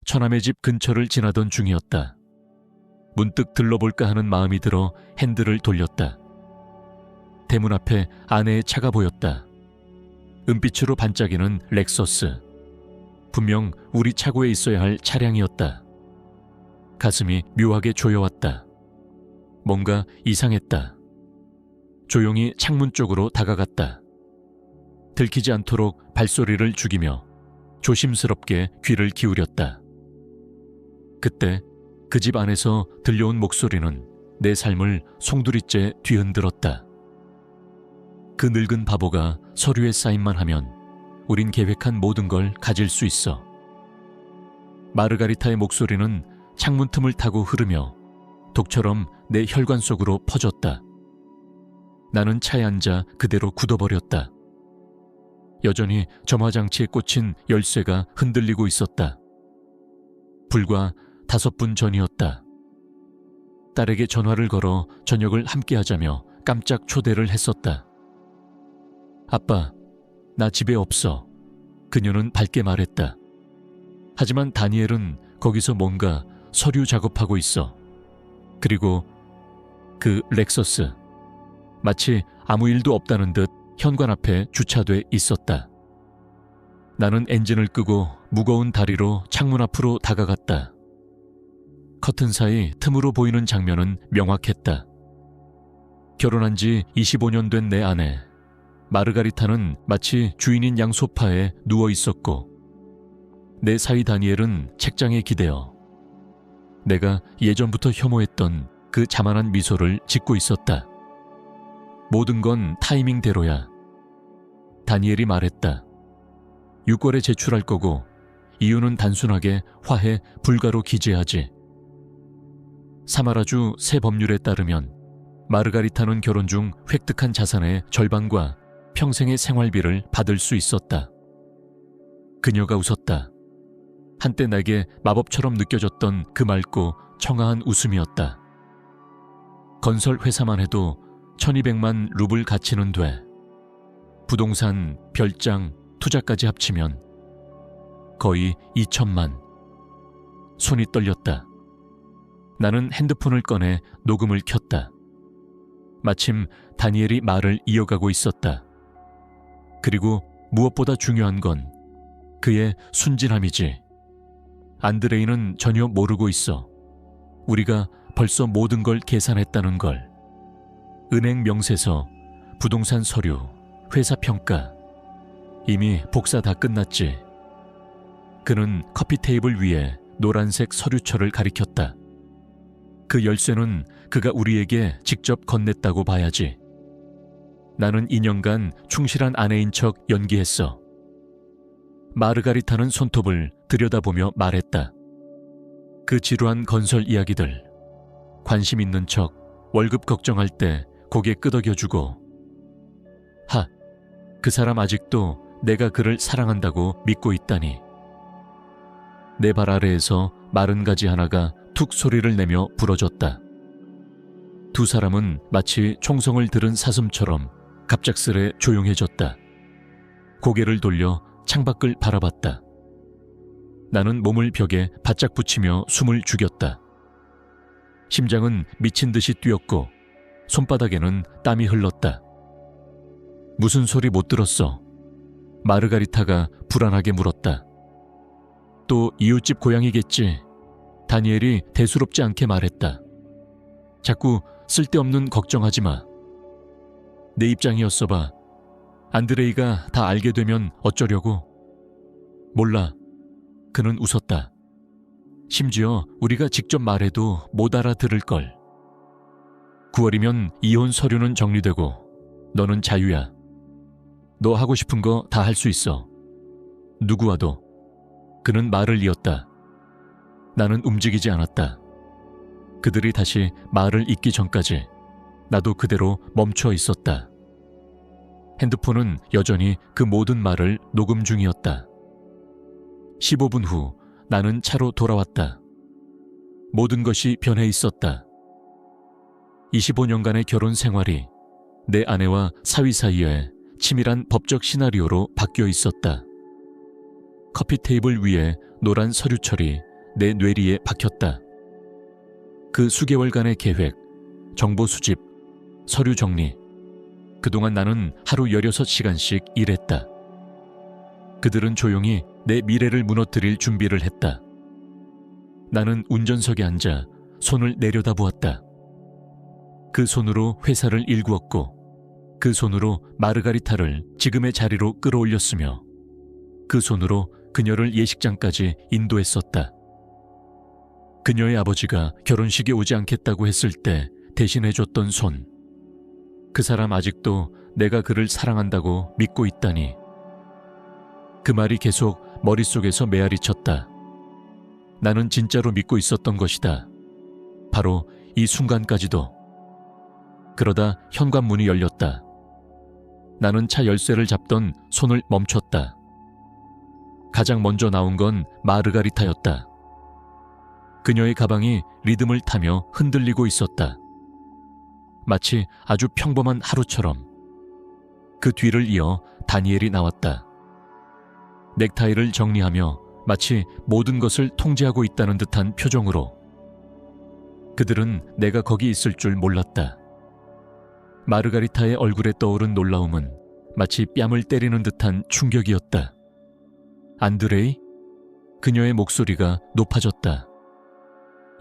처남의 집 근처를 지나던 중이었다. 문득 들러볼까 하는 마음이 들어 핸들을 돌렸다. 대문 앞에 아내의 차가 보였다. 은빛으로 반짝이는 렉서스. 분명 우리 차고에 있어야 할 차량이었다. 가슴이 묘하게 조여왔다. 뭔가 이상했다. 조용히 창문 쪽으로 다가갔다. 들키지 않도록 발소리를 죽이며 조심스럽게 귀를 기울였다. 그때 그 집 안에서 들려온 목소리는 내 삶을 송두리째 뒤흔들었다. 그 늙은 바보가 서류에 사인만 하면 우린 계획한 모든 걸 가질 수 있어. 마르가리타의 목소리는 창문 틈을 타고 흐르며 독처럼 내 혈관 속으로 퍼졌다. 나는 차에 앉아 그대로 굳어버렸다. 여전히 점화장치에 꽂힌 열쇠가 흔들리고 있었다. 불과 5분 전이었다. 딸에게 전화를 걸어 저녁을 함께하자며 깜짝 초대를 했었다. 아빠, 나 집에 없어. 그녀는 밝게 말했다. 하지만 다니엘은 거기서 뭔가 서류 작업하고 있어. 그리고 그 렉서스, 마치 아무 일도 없다는 듯 현관 앞에 주차돼 있었다. 나는 엔진을 끄고 무거운 다리로 창문 앞으로 다가갔다. 커튼 사이 틈으로 보이는 장면은 명확했다. 결혼한 지 25년 된 내 아내 마르가리타는 마치 주인인 양 소파에 누워 있었고, 내 사위 다니엘은 책장에 기대어 내가 예전부터 혐오했던 그 자만한 미소를 짓고 있었다. 모든 건 타이밍대로야. 다니엘이 말했다. 유골에 제출할 거고 이유는 단순하게 화해 불가로 기재하지. 사마라주 새 법률에 따르면 마르가리타는 결혼 중 획득한 자산의 절반과 평생의 생활비를 받을 수 있었다. 그녀가 웃었다. 한때 내게 마법처럼 느껴졌던 그 맑고 청아한 웃음이었다. 건설 회사만 해도 1200만 루블 가치는 돼. 부동산, 별장, 투자까지 합치면 거의 2000만. 손이 떨렸다. 나는 핸드폰을 꺼내 녹음을 켰다. 마침 다니엘이 말을 이어가고 있었다. 그리고 무엇보다 중요한 건 그의 순진함이지. 안드레이는 전혀 모르고 있어. 우리가 벌써 모든 걸 계산했다는 걸. 은행 명세서, 부동산 서류, 회사 평가. 이미 복사 다 끝났지. 그는 커피 테이블 위에 노란색 서류철을 가리켰다. 그 열쇠는 그가 우리에게 직접 건넸다고 봐야지. 나는 2년간 충실한 아내인 척 연기했어. 마르가리타는 손톱을 들여다보며 말했다. 그 지루한 건설 이야기들, 관심 있는 척, 월급 걱정할 때 고개 끄덕여주고. 그 사람 아직도 내가 그를 사랑한다고 믿고 있다니. 내 발 아래에서 마른 가지 하나가 툭 소리를 내며 부러졌다. 두 사람은 마치 총성을 들은 사슴처럼 갑작스레 조용해졌다. 고개를 돌려 창밖을 바라봤다. 나는 몸을 벽에 바짝 붙이며 숨을 죽였다. 심장은 미친 듯이 뛰었고 손바닥에는 땀이 흘렀다. 무슨 소리 못 들었어? 마르가리타가 불안하게 물었다. 또 이웃집 고양이겠지. 다니엘이 대수롭지 않게 말했다. 자꾸 쓸데없는 걱정하지 마. 내 입장이었어 봐. 안드레이가 다 알게 되면 어쩌려고? 몰라. 그는 웃었다. 심지어 우리가 직접 말해도 못 알아들을걸. 9월이면 이혼 서류는 정리되고 너는 자유야. 너 하고 싶은 거 다 할 수 있어. 누구와도. 그는 말을 이었다. 나는 움직이지 않았다. 그들이 다시 말을 잇기 전까지 나도 그대로 멈춰 있었다. 핸드폰은 여전히 그 모든 말을 녹음 중이었다. 15분 후 나는 차로 돌아왔다. 모든 것이 변해 있었다. 25년간의 결혼 생활이 내 아내와 사위 사이에 치밀한 법적 시나리오로 바뀌어 있었다. 커피 테이블 위에 노란 서류철이 내 뇌리에 박혔다. 그 수개월간의 계획, 정보 수집, 서류 정리. 그동안 나는 하루 16시간씩 일했다. 그들은 조용히 내 미래를 무너뜨릴 준비를 했다. 나는 운전석에 앉아 손을 내려다보았다. 그 손으로 회사를 일구었고, 그 손으로 마르가리타를 지금의 자리로 끌어올렸으며, 그 손으로 그녀를 예식장까지 인도했었다. 그녀의 아버지가 결혼식에 오지 않겠다고 했을 때 대신해줬던 손. 그 사람 아직도 내가 그를 사랑한다고 믿고 있다니. 그 말이 계속 머릿속에서 메아리 쳤다. 나는 진짜로 믿고 있었던 것이다. 바로 이 순간까지도. 그러다 현관문이 열렸다. 나는 차 열쇠를 잡던 손을 멈췄다. 가장 먼저 나온 건 마르가리타였다. 그녀의 가방이 리듬을 타며 흔들리고 있었다. 마치 아주 평범한 하루처럼. 그 뒤를 이어 다니엘이 나왔다. 넥타이를 정리하며 마치 모든 것을 통제하고 있다는 듯한 표정으로. 그들은 내가 거기 있을 줄 몰랐다. 마르가리타의 얼굴에 떠오른 놀라움은 마치 뺨을 때리는 듯한 충격이었다. 안드레이? 그녀의 목소리가 높아졌다.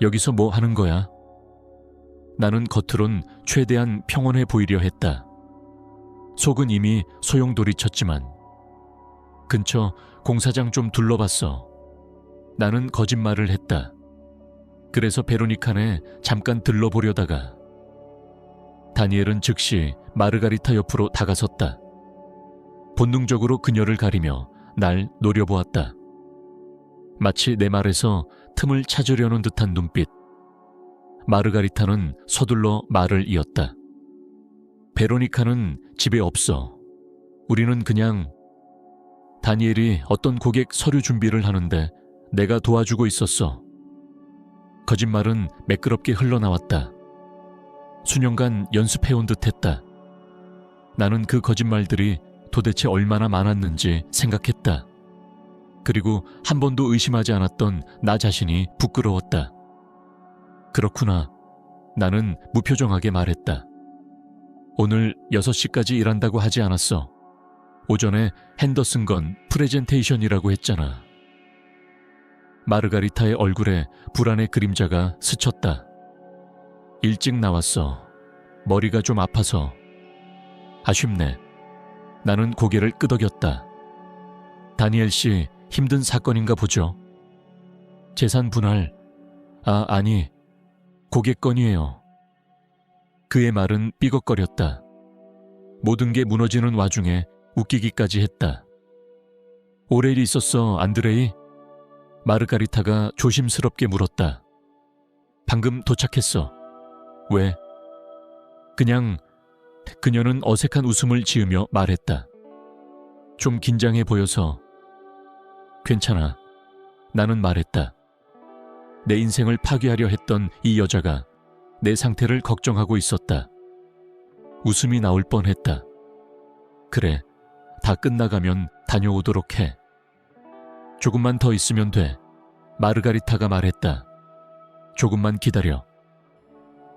여기서 뭐 하는 거야? 나는 겉으론 최대한 평온해 보이려 했다. 속은 이미 소용돌이쳤지만. 근처 공사장 좀 둘러봤어. 나는 거짓말을 했다. 그래서 베로니카네 잠깐 들러보려다가. 다니엘은 즉시 마르가리타 옆으로 다가섰다. 본능적으로 그녀를 가리며 날 노려보았다. 마치 내 말에서 틈을 찾으려는 듯한 눈빛. 마르가리타는 서둘러 말을 이었다. 베로니카는 집에 없어. 우리는 그냥... 다니엘이 어떤 고객 서류 준비를 하는데 내가 도와주고 있었어. 거짓말은 매끄럽게 흘러나왔다. 수년간 연습해온 듯했다. 나는 그 거짓말들이 도대체 얼마나 많았는지 생각했다. 그리고 한 번도 의심하지 않았던 나 자신이 부끄러웠다. 그렇구나. 나는 무표정하게 말했다. 오늘 6시까지 일한다고 하지 않았어. 오전에 핸더슨건 프레젠테이션이라고 했잖아. 마르가리타의 얼굴에 불안의 그림자가 스쳤다. 일찍 나왔어. 머리가 좀 아파서. 아쉽네. 나는 고개를 끄덕였다. 다니엘 씨, 힘든 사건인가 보죠? 재산 분할. 아니. 고객 건이에요. 그의 말은 삐걱거렸다. 모든 게 무너지는 와중에 웃기기까지 했다. 오래 있었어, 안드레이? 마르가리타가 조심스럽게 물었다. 방금 도착했어. 왜? 그냥. 그녀는 어색한 웃음을 지으며 말했다. 좀 긴장해 보여서. 괜찮아. 나는 말했다. 내 인생을 파괴하려 했던 이 여자가 내 상태를 걱정하고 있었다. 웃음이 나올 뻔했다. 그래, 다 끝나가면 다녀오도록 해. 조금만 더 있으면 돼. 마르가리타가 말했다. 조금만 기다려.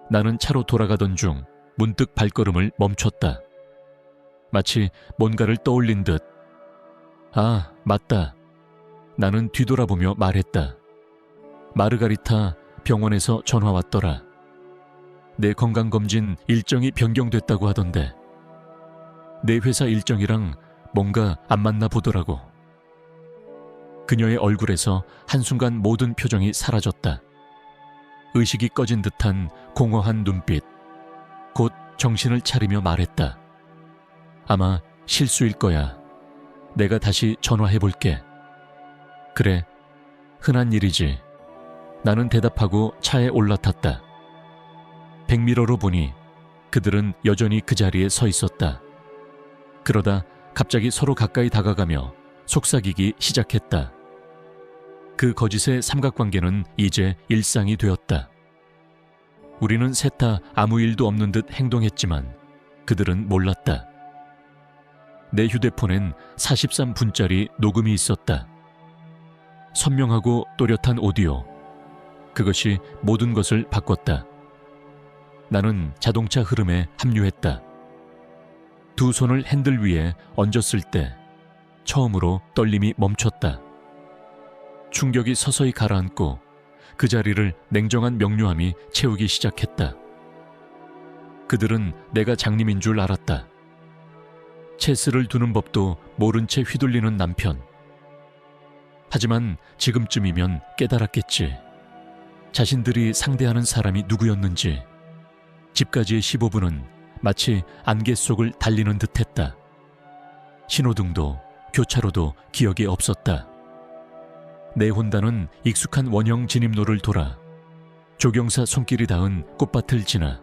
나는 차로 돌아가던 중 문득 발걸음을 멈췄다. 마치 뭔가를 떠올린 듯. 아, 맞다. 나는 뒤돌아보며 말했다. 마르가리타, 병원에서 전화 왔더라. 내 건강검진 일정이 변경됐다고 하던데. 내 회사 일정이랑 뭔가 안 맞나 보더라고. 그녀의 얼굴에서 한순간 모든 표정이 사라졌다. 의식이 꺼진 듯한 공허한 눈빛. 곧 정신을 차리며 말했다. 아마 실수일 거야. 내가 다시 전화해볼게. 그래, 흔한 일이지. 나는 대답하고 차에 올라탔다. 백미러로 보니 그들은 여전히 그 자리에 서 있었다. 그러다 갑자기 서로 가까이 다가가며 속삭이기 시작했다. 그 거짓의 삼각관계는 이제 일상이 되었다. 우리는 셋 다 아무 일도 없는 듯 행동했지만 그들은 몰랐다. 내 휴대폰엔 43분짜리 녹음이 있었다. 선명하고 또렷한 오디오. 그것이 모든 것을 바꿨다. 나는 자동차 흐름에 합류했다. 두 손을 핸들 위에 얹었을 때 처음으로 떨림이 멈췄다. 충격이 서서히 가라앉고 그 자리를 냉정한 명료함이 채우기 시작했다. 그들은 내가 장님인 줄 알았다. 체스를 두는 법도 모른 채 휘둘리는 남편. 하지만 지금쯤이면 깨달았겠지. 자신들이 상대하는 사람이 누구였는지. 집까지의 15분은 마치 안개 속을 달리는 듯했다. 신호등도 교차로도 기억이 없었다. 내 혼다는 익숙한 원형 진입로를 돌아 조경사 손길이 닿은 꽃밭을 지나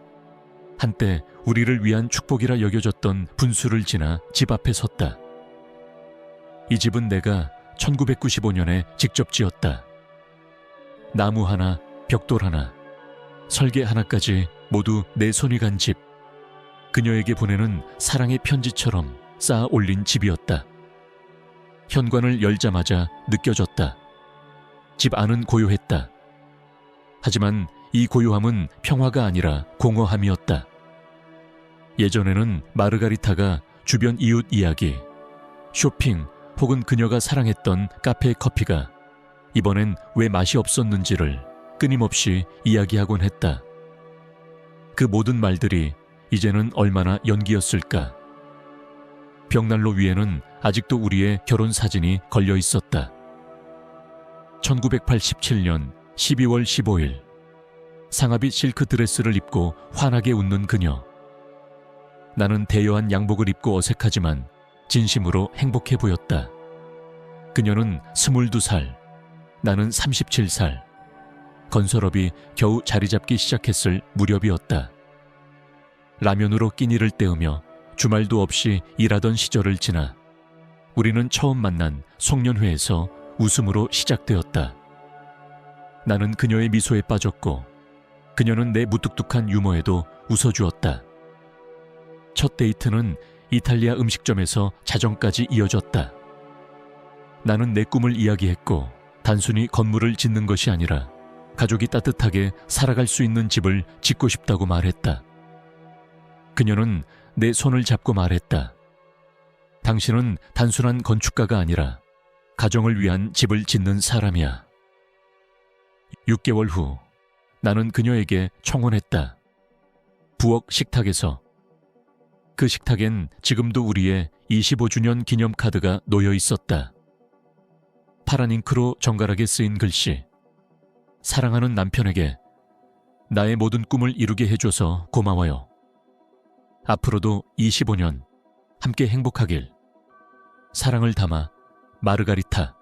한때 우리를 위한 축복이라 여겨졌던 분수를 지나 집 앞에 섰다. 이 집은 내가 1995년에 직접 지었다. 나무 하나, 벽돌 하나, 설계 하나까지 모두 내 손이 간 집. 그녀에게 보내는 사랑의 편지처럼 쌓아 올린 집이었다. 현관을 열자마자 느껴졌다. 집 안은 고요했다. 하지만 이 고요함은 평화가 아니라 공허함이었다. 예전에는 마르가리타가 주변 이웃 이야기, 쇼핑 혹은 그녀가 사랑했던 카페 커피가 이번엔 왜 맛이 없었는지를 끊임없이 이야기하곤 했다. 그 모든 말들이 이제는 얼마나 연기였을까. 벽난로 위에는 아직도 우리의 결혼 사진이 걸려 있었다. 1987년 12월 15일 상하빛 실크 드레스를 입고 환하게 웃는 그녀. 나는 대여한 양복을 입고 어색하지만 진심으로 행복해 보였다. 그녀는 22살, 나는 37살. 건설업이 겨우 자리 잡기 시작했을 무렵이었다. 라면으로 끼니를 때우며 주말도 없이 일하던 시절을 지나 우리는 처음 만난 송년회에서 웃음으로 시작되었다. 나는 그녀의 미소에 빠졌고 그녀는 내 무뚝뚝한 유머에도 웃어주었다. 첫 데이트는 이탈리아 음식점에서 자정까지 이어졌다. 나는 내 꿈을 이야기했고 단순히 건물을 짓는 것이 아니라 가족이 따뜻하게 살아갈 수 있는 집을 짓고 싶다고 말했다. 그녀는 내 손을 잡고 말했다. 당신은 단순한 건축가가 아니라 가정을 위한 집을 짓는 사람이야. 6개월 후 나는 그녀에게 청혼했다. 부엌 식탁에서. 그 식탁엔 지금도 우리의 25주년 기념 카드가 놓여 있었다. 파란 잉크로 정갈하게 쓰인 글씨. 사랑하는 남편에게 나의 모든 꿈을 이루게 해줘서 고마워요. 앞으로도 25년 함께 행복하길. 사랑을 담아 마르가리타.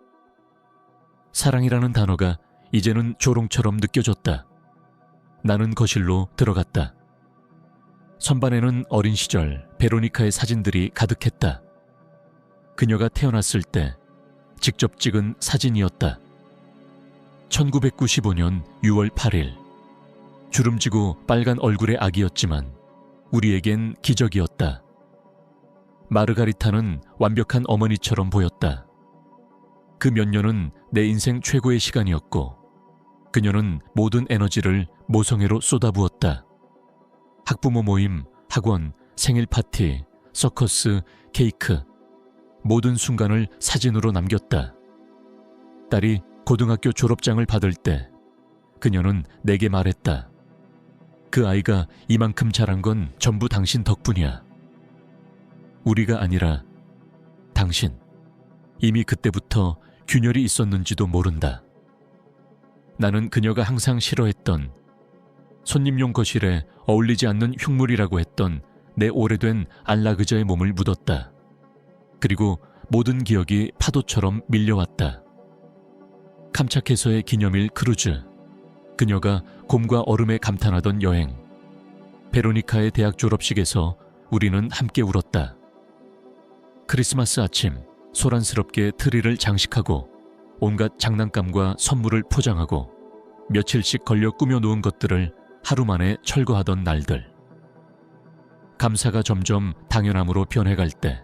사랑이라는 단어가 이제는 조롱처럼 느껴졌다. 나는 거실로 들어갔다. 선반에는 어린 시절 베로니카의 사진들이 가득했다. 그녀가 태어났을 때 직접 찍은 사진이었다. 1995년 6월 8일. 주름지고 빨간 얼굴의 아기였지만 우리에겐 기적이었다. 마르가리타는 완벽한 어머니처럼 보였다. 그 몇 년은 내 인생 최고의 시간이었고 그녀는 모든 에너지를 모성애로 쏟아부었다. 학부모 모임, 학원, 생일 파티, 서커스, 케이크 모든 순간을 사진으로 남겼다. 딸이 고등학교 졸업장을 받을 때 그녀는 내게 말했다. 그 아이가 이만큼 자란 건 전부 당신 덕분이야. 우리가 아니라 당신. 이미 그때부터 균열이 있었는지도 모른다. 나는 그녀가 항상 싫어했던 손님용 거실에 어울리지 않는 흉물이라고 했던 내 오래된 안락의자의 몸을 묻었다. 그리고 모든 기억이 파도처럼 밀려왔다. 캄차케서의 기념일 크루즈, 그녀가 곰과 얼음에 감탄하던 여행, 베로니카의 대학 졸업식에서 우리는 함께 울었다. 크리스마스 아침 소란스럽게 트리를 장식하고 온갖 장난감과 선물을 포장하고 며칠씩 걸려 꾸며놓은 것들을 하루 만에 철거하던 날들. 감사가 점점 당연함으로 변해갈 때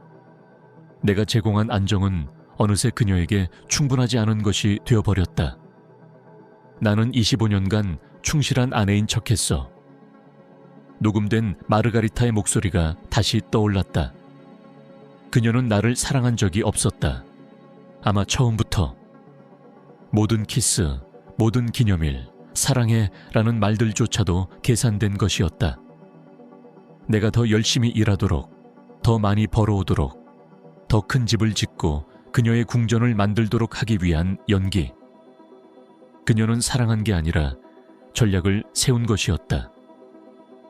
내가 제공한 안정은 어느새 그녀에게 충분하지 않은 것이 되어버렸다. 나는 25년간 충실한 아내인 척했어. 녹음된 마르가리타의 목소리가 다시 떠올랐다. 그녀는 나를 사랑한 적이 없었다. 아마 처음부터. 모든 키스, 모든 기념일, 사랑해 라는 말들조차도 계산된 것이었다. 내가 더 열심히 일하도록, 더 많이 벌어오도록, 더 큰 집을 짓고 그녀의 궁전을 만들도록 하기 위한 연기. 그녀는 사랑한 게 아니라 전략을 세운 것이었다.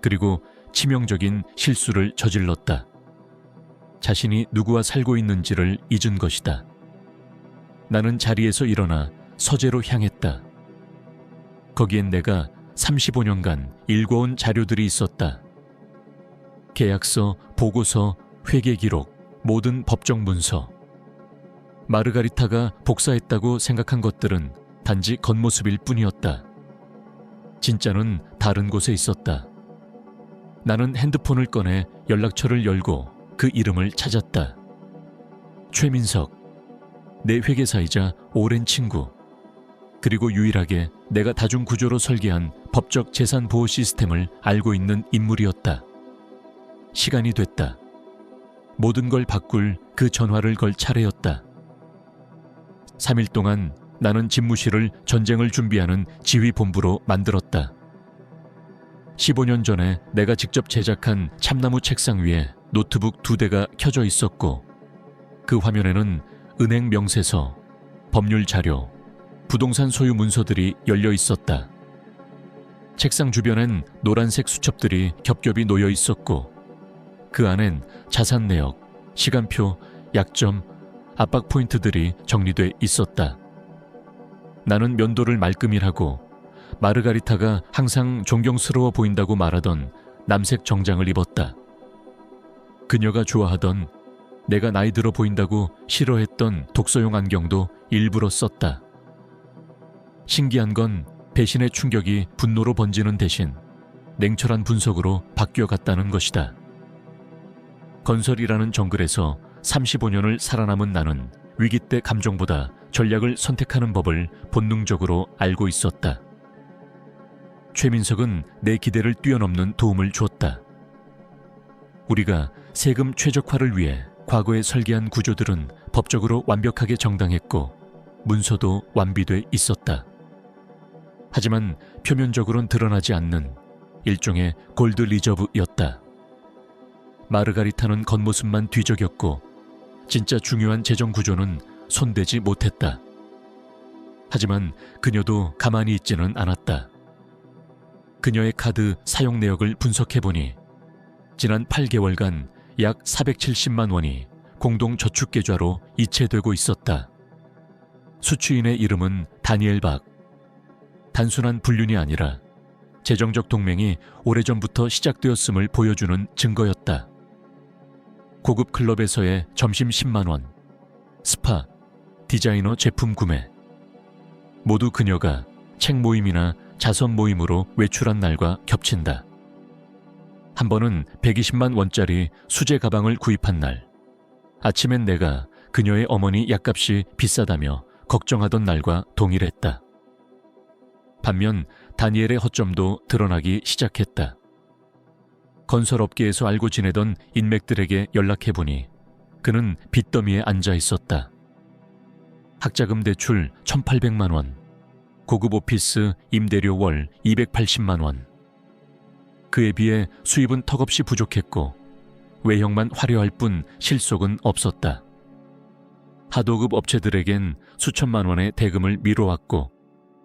그리고 치명적인 실수를 저질렀다. 자신이 누구와 살고 있는지를 잊은 것이다. 나는 자리에서 일어나 서재로 향했다. 거기엔 내가 35년간 읽어온 자료들이 있었다. 계약서, 보고서, 회계기록, 모든 법정 문서. 마르가리타가 복사했다고 생각한 것들은 단지 겉모습일 뿐이었다. 진짜는 다른 곳에 있었다. 나는 핸드폰을 꺼내 연락처를 열고 그 이름을 찾았다. 최민석, 내 회계사이자 오랜 친구, 그리고 유일하게 내가 다중구조로 설계한 법적 재산보호 시스템을 알고 있는 인물이었다. 시간이 됐다. 모든 걸 바꿀 그 전화를 걸 차례였다. 3일 동안 나는 집무실을 전쟁을 준비하는 지휘본부로 만들었다. 15년 전에 내가 직접 제작한 참나무 책상 위에 노트북 2대가 켜져 있었고, 그 화면에는 은행 명세서, 법률 자료, 부동산 소유 문서들이 열려 있었다. 책상 주변엔 노란색 수첩들이 겹겹이 놓여 있었고, 그 안엔 자산 내역, 시간표, 약점, 압박 포인트들이 정리돼 있었다. 나는 면도를 말끔일하고 마르가리타가 항상 존경스러워 보인다고 말하던 남색 정장을 입었다. 그녀가 좋아하던, 내가 나이 들어 보인다고 싫어했던 독서용 안경도 일부러 썼다. 신기한 건 배신의 충격이 분노로 번지는 대신 냉철한 분석으로 바뀌어갔다는 것이다. 건설이라는 정글에서 35년을 살아남은 나는 위기 때 감정보다 전략을 선택하는 법을 본능적으로 알고 있었다. 최민석은 내 기대를 뛰어넘는 도움을 주었다. 우리가 세금 최적화를 위해 과거에 설계한 구조들은 법적으로 완벽하게 정당했고 문서도 완비돼 있었다. 하지만 표면적으로는 드러나지 않는 일종의 골드 리저브였다. 마르가리타는 겉모습만 뒤적였고 진짜 중요한 재정 구조는 손대지 못했다. 하지만 그녀도 가만히 있지는 않았다. 그녀의 카드 사용 내역을 분석해보니 지난 8개월간 약 470만 원이 공동저축계좌로 이체되고 있었다. 수취인의 이름은 다니엘 박. 단순한 불륜이 아니라 재정적 동맹이 오래전부터 시작되었음을 보여주는 증거였다. 고급 클럽에서의 점심 10만 원, 스파, 디자이너 제품 구매. 모두 그녀가 책 모임이나 자선 모임으로 외출한 날과 겹친다. 한 번은 120만 원짜리 수제 가방을 구입한 날. 아침엔 내가 그녀의 어머니 약값이 비싸다며 걱정하던 날과 동일했다. 반면 다니엘의 허점도 드러나기 시작했다. 건설업계에서 알고 지내던 인맥들에게 연락해보니 그는 빚더미에 앉아 있었다. 학자금 대출 1,800만 원, 고급 오피스 임대료 월 280만 원. 그에 비해 수입은 턱없이 부족했고 외형만 화려할 뿐 실속은 없었다. 하도급 업체들에겐 수천만 원의 대금을 미뤄왔고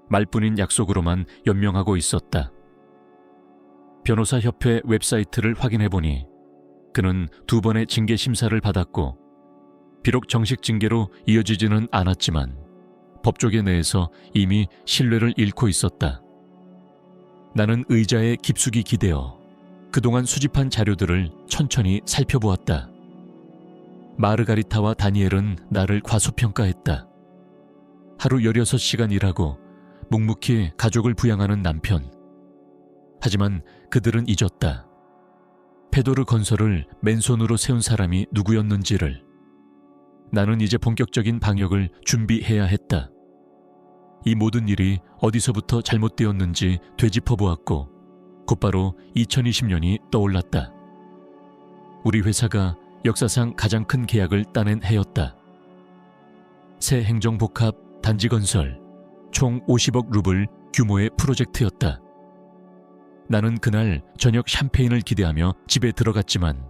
말뿐인 약속으로만 연명하고 있었다. 변호사협회 웹사이트를 확인해보니 그는 2번의 징계 심사를 받았고 비록 정식 징계로 이어지지는 않았지만 법조계 내에서 이미 신뢰를 잃고 있었다. 나는 의자에 깊숙이 기대어 그동안 수집한 자료들을 천천히 살펴보았다. 마르가리타와 다니엘은 나를 과소평가했다. 하루 16시간 일하고 묵묵히 가족을 부양하는 남편. 하지만 그들은 잊었다. 페도르 건설을 맨손으로 세운 사람이 누구였는지를. 나는 이제 본격적인 방역을 준비해야 했다. 이 모든 일이 어디서부터 잘못되었는지 되짚어보았고 곧바로 2020년이 떠올랐다. 우리 회사가 역사상 가장 큰 계약을 따낸 해였다. 새 행정복합 단지 건설 총 50억 루블 규모의 프로젝트였다. 나는 그날 저녁 샴페인을 기대하며 집에 들어갔지만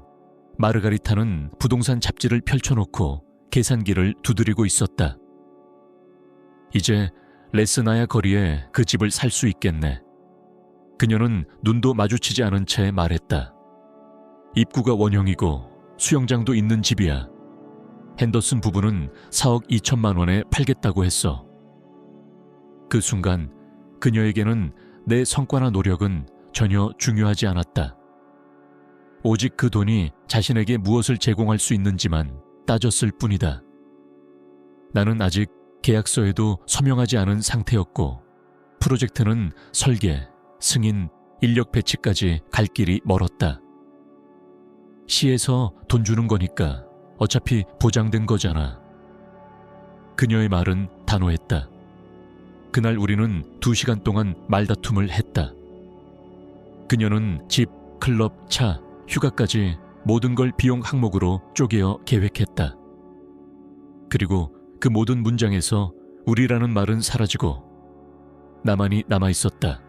마르가리타는 부동산 잡지를 펼쳐놓고 계산기를 두드리고 있었다. 이제 레스나야 거리에 그 집을 살 수 있겠네. 그녀는 눈도 마주치지 않은 채 말했다. 입구가 원형이고 수영장도 있는 집이야. 핸더슨 부부는 4억 2천만 원에 팔겠다고 했어. 그 순간 그녀에게는 내 성과나 노력은 전혀 중요하지 않았다. 오직 그 돈이 자신에게 무엇을 제공할 수 있는지만 따졌을 뿐이다. 나는 아직 계약서에도 서명하지 않은 상태였고 프로젝트는 설계, 승인, 인력 배치까지 갈 길이 멀었다. 시에서 돈 주는 거니까 어차피 보장된 거잖아. 그녀의 말은 단호했다. 그날 우리는 2시간 동안 말다툼을 했다. 그녀는 집, 클럽, 차, 휴가까지 모든 걸 비용 항목으로 쪼개어 계획했다. 그리고 그 모든 문장에서 우리라는 말은 사라지고 나만이 남아있었다.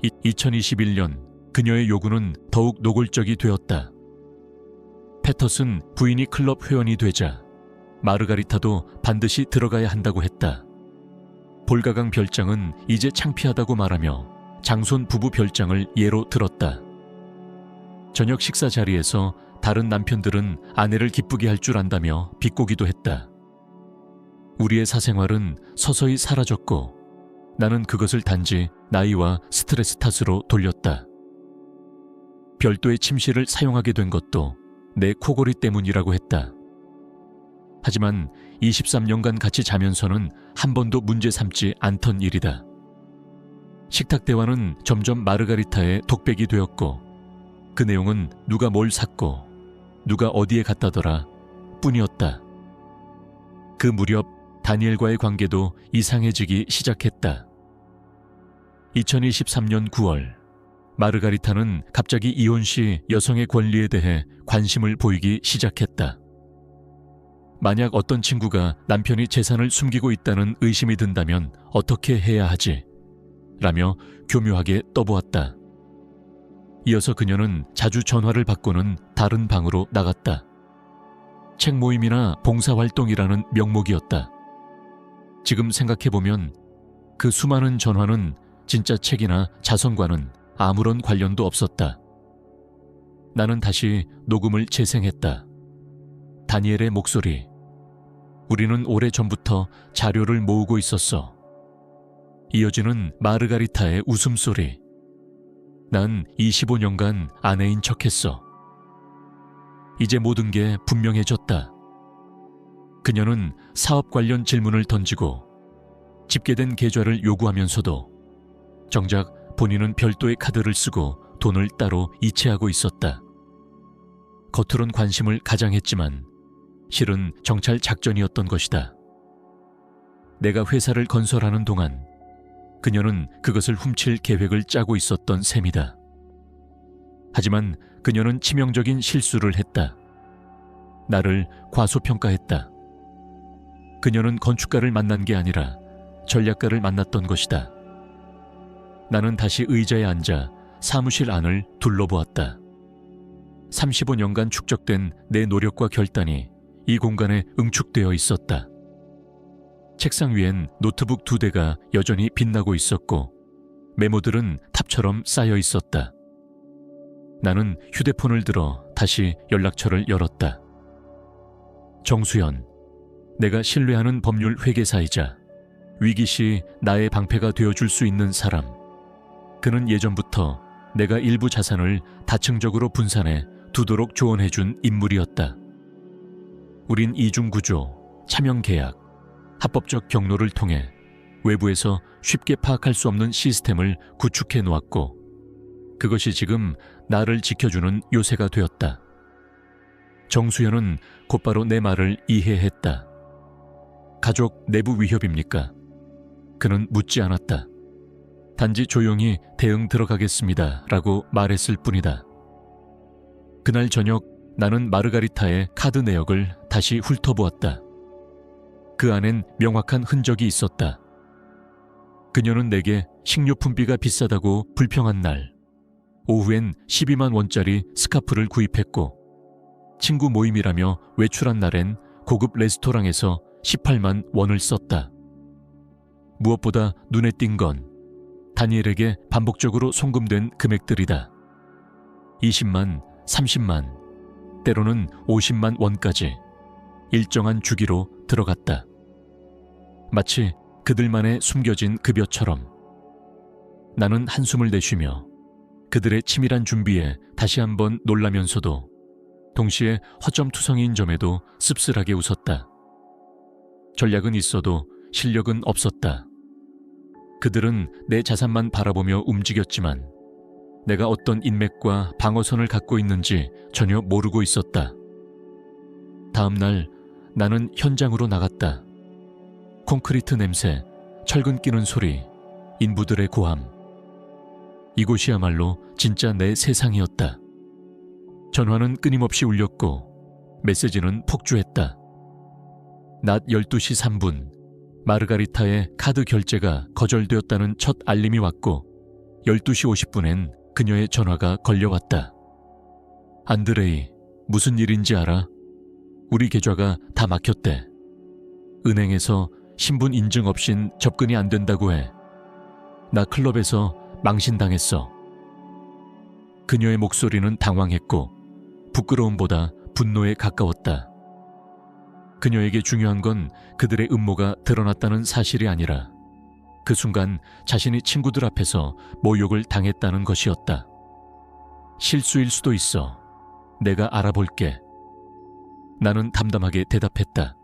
2021년 그녀의 요구는 더욱 노골적이 되었다. 패터슨 부인이 클럽 회원이 되자 마르가리타도 반드시 들어가야 한다고 했다. 볼가강 별장은 이제 창피하다고 말하며 장손 부부 별장을 예로 들었다. 저녁 식사 자리에서 다른 남편들은 아내를 기쁘게 할 줄 안다며 비꼬기도 했다. 우리의 사생활은 서서히 사라졌고 나는 그것을 단지 나이와 스트레스 탓으로 돌렸다. 별도의 침실을 사용하게 된 것도 내 코골이 때문이라고 했다. 하지만 23년간 같이 자면서는 한 번도 문제 삼지 않던 일이다. 식탁 대화는 점점 마르가리타의 독백이 되었고 그 내용은 누가 뭘 샀고 누가 어디에 갔다더라 뿐이었다. 그 무렵 다니엘과의 관계도 이상해지기 시작했다. 2023년 9월 마르가리타는 갑자기 이혼 시 여성의 권리에 대해 관심을 보이기 시작했다. 만약 어떤 친구가 남편이 재산을 숨기고 있다는 의심이 든다면 어떻게 해야 하지? 라며 교묘하게 떠보았다. 이어서 그녀는 자주 전화를 받고는 다른 방으로 나갔다. 책 모임이나 봉사활동이라는 명목이었다. 지금 생각해보면 그 수많은 전화는 진짜 책이나 자선과는 아무런 관련도 없었다. 나는 다시 녹음을 재생했다. 다니엘의 목소리. 우리는 오래전부터 자료를 모으고 있었어. 이어지는 마르가리타의 웃음소리. 난 25년간 아내인 척했어. 이제 모든 게 분명해졌다. 그녀는 사업 관련 질문을 던지고 집계된 계좌를 요구하면서도 정작 본인은 별도의 카드를 쓰고 돈을 따로 이체하고 있었다. 겉으론 관심을 가장했지만 실은 정찰 작전이었던 것이다. 내가 회사를 건설하는 동안 그녀는 그것을 훔칠 계획을 짜고 있었던 셈이다. 하지만 그녀는 치명적인 실수를 했다. 나를 과소평가했다. 그녀는 건축가를 만난 게 아니라 전략가를 만났던 것이다. 나는 다시 의자에 앉아 사무실 안을 둘러보았다. 35년간 축적된 내 노력과 결단이 이 공간에 응축되어 있었다. 책상 위엔 노트북 2대가 여전히 빛나고 있었고 메모들은 탑처럼 쌓여 있었다. 나는 휴대폰을 들어 다시 연락처를 열었다. 정수연, 내가 신뢰하는 법률 회계사이자 위기 시 나의 방패가 되어줄 수 있는 사람. 그는 예전부터 내가 일부 자산을 다층적으로 분산해 두도록 조언해준 인물이었다. 우린 이중구조, 차명계약, 합법적 경로를 통해 외부에서 쉽게 파악할 수 없는 시스템을 구축해 놓았고 그것이 지금 나를 지켜주는 요새가 되었다. 정수현은 곧바로 내 말을 이해했다. 가족 내부 위협입니까? 그는 묻지 않았다. 단지 조용히 대응 들어가겠습니다 라고 말했을 뿐이다. 그날 저녁 나는 마르가리타의 카드 내역을 다시 훑어보았다. 그 안엔 명확한 흔적이 있었다. 그녀는 내게 식료품비가 비싸다고 불평한 날, 오후엔 12만 원짜리 스카프를 구입했고, 친구 모임이라며 외출한 날엔 고급 레스토랑에서 18만 원을 썼다. 무엇보다 눈에 띈 건 다니엘에게 반복적으로 송금된 금액들이다. 20만, 30만, 때로는 50만 원까지 일정한 주기로 들어갔다. 마치 그들만의 숨겨진 급여처럼. 나는 한숨을 내쉬며 그들의 치밀한 준비에 다시 한번 놀라면서도 동시에 허점투성이인 점에도 씁쓸하게 웃었다. 전략은 있어도 실력은 없었다. 그들은 내 자산만 바라보며 움직였지만 내가 어떤 인맥과 방어선을 갖고 있는지 전혀 모르고 있었다. 다음 날 나는 현장으로 나갔다. 콘크리트 냄새, 철근 끼는 소리, 인부들의 고함. 이곳이야말로 진짜 내 세상이었다. 전화는 끊임없이 울렸고 메시지는 폭주했다. 낮 12시 3분 마르가리타의 카드 결제가 거절되었다는 첫 알림이 왔고 12시 50분엔 그녀의 전화가 걸려왔다. 안드레이, 무슨 일인지 알아? 우리 계좌가 다 막혔대. 은행에서 신분 인증 없인 접근이 안 된다고 해. 나 클럽에서 망신당했어. 그녀의 목소리는 당황했고 부끄러움보다 분노에 가까웠다. 그녀에게 중요한 건 그들의 음모가 드러났다는 사실이 아니라 그 순간 자신이 친구들 앞에서 모욕을 당했다는 것이었다. 실수일 수도 있어. 내가 알아볼게. 나는 담담하게 대답했다.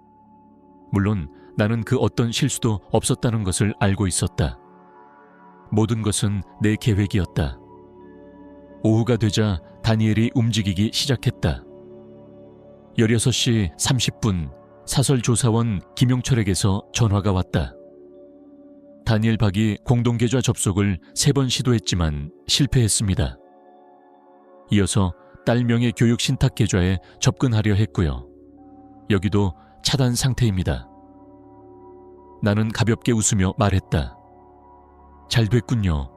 물론 나는 그 어떤 실수도 없었다는 것을 알고 있었다. 모든 것은 내 계획이었다. 오후가 되자 다니엘이 움직이기 시작했다. 16시 30분 사설조사원 김용철에게서 전화가 왔다. 다니엘 박이 공동계좌 접속을 3번 시도했지만 실패했습니다. 이어서 딸 명의 교육신탁계좌에 접근하려 했고요. 여기도 차단 상태입니다. 나는 가볍게 웃으며 말했다. 잘 됐군요.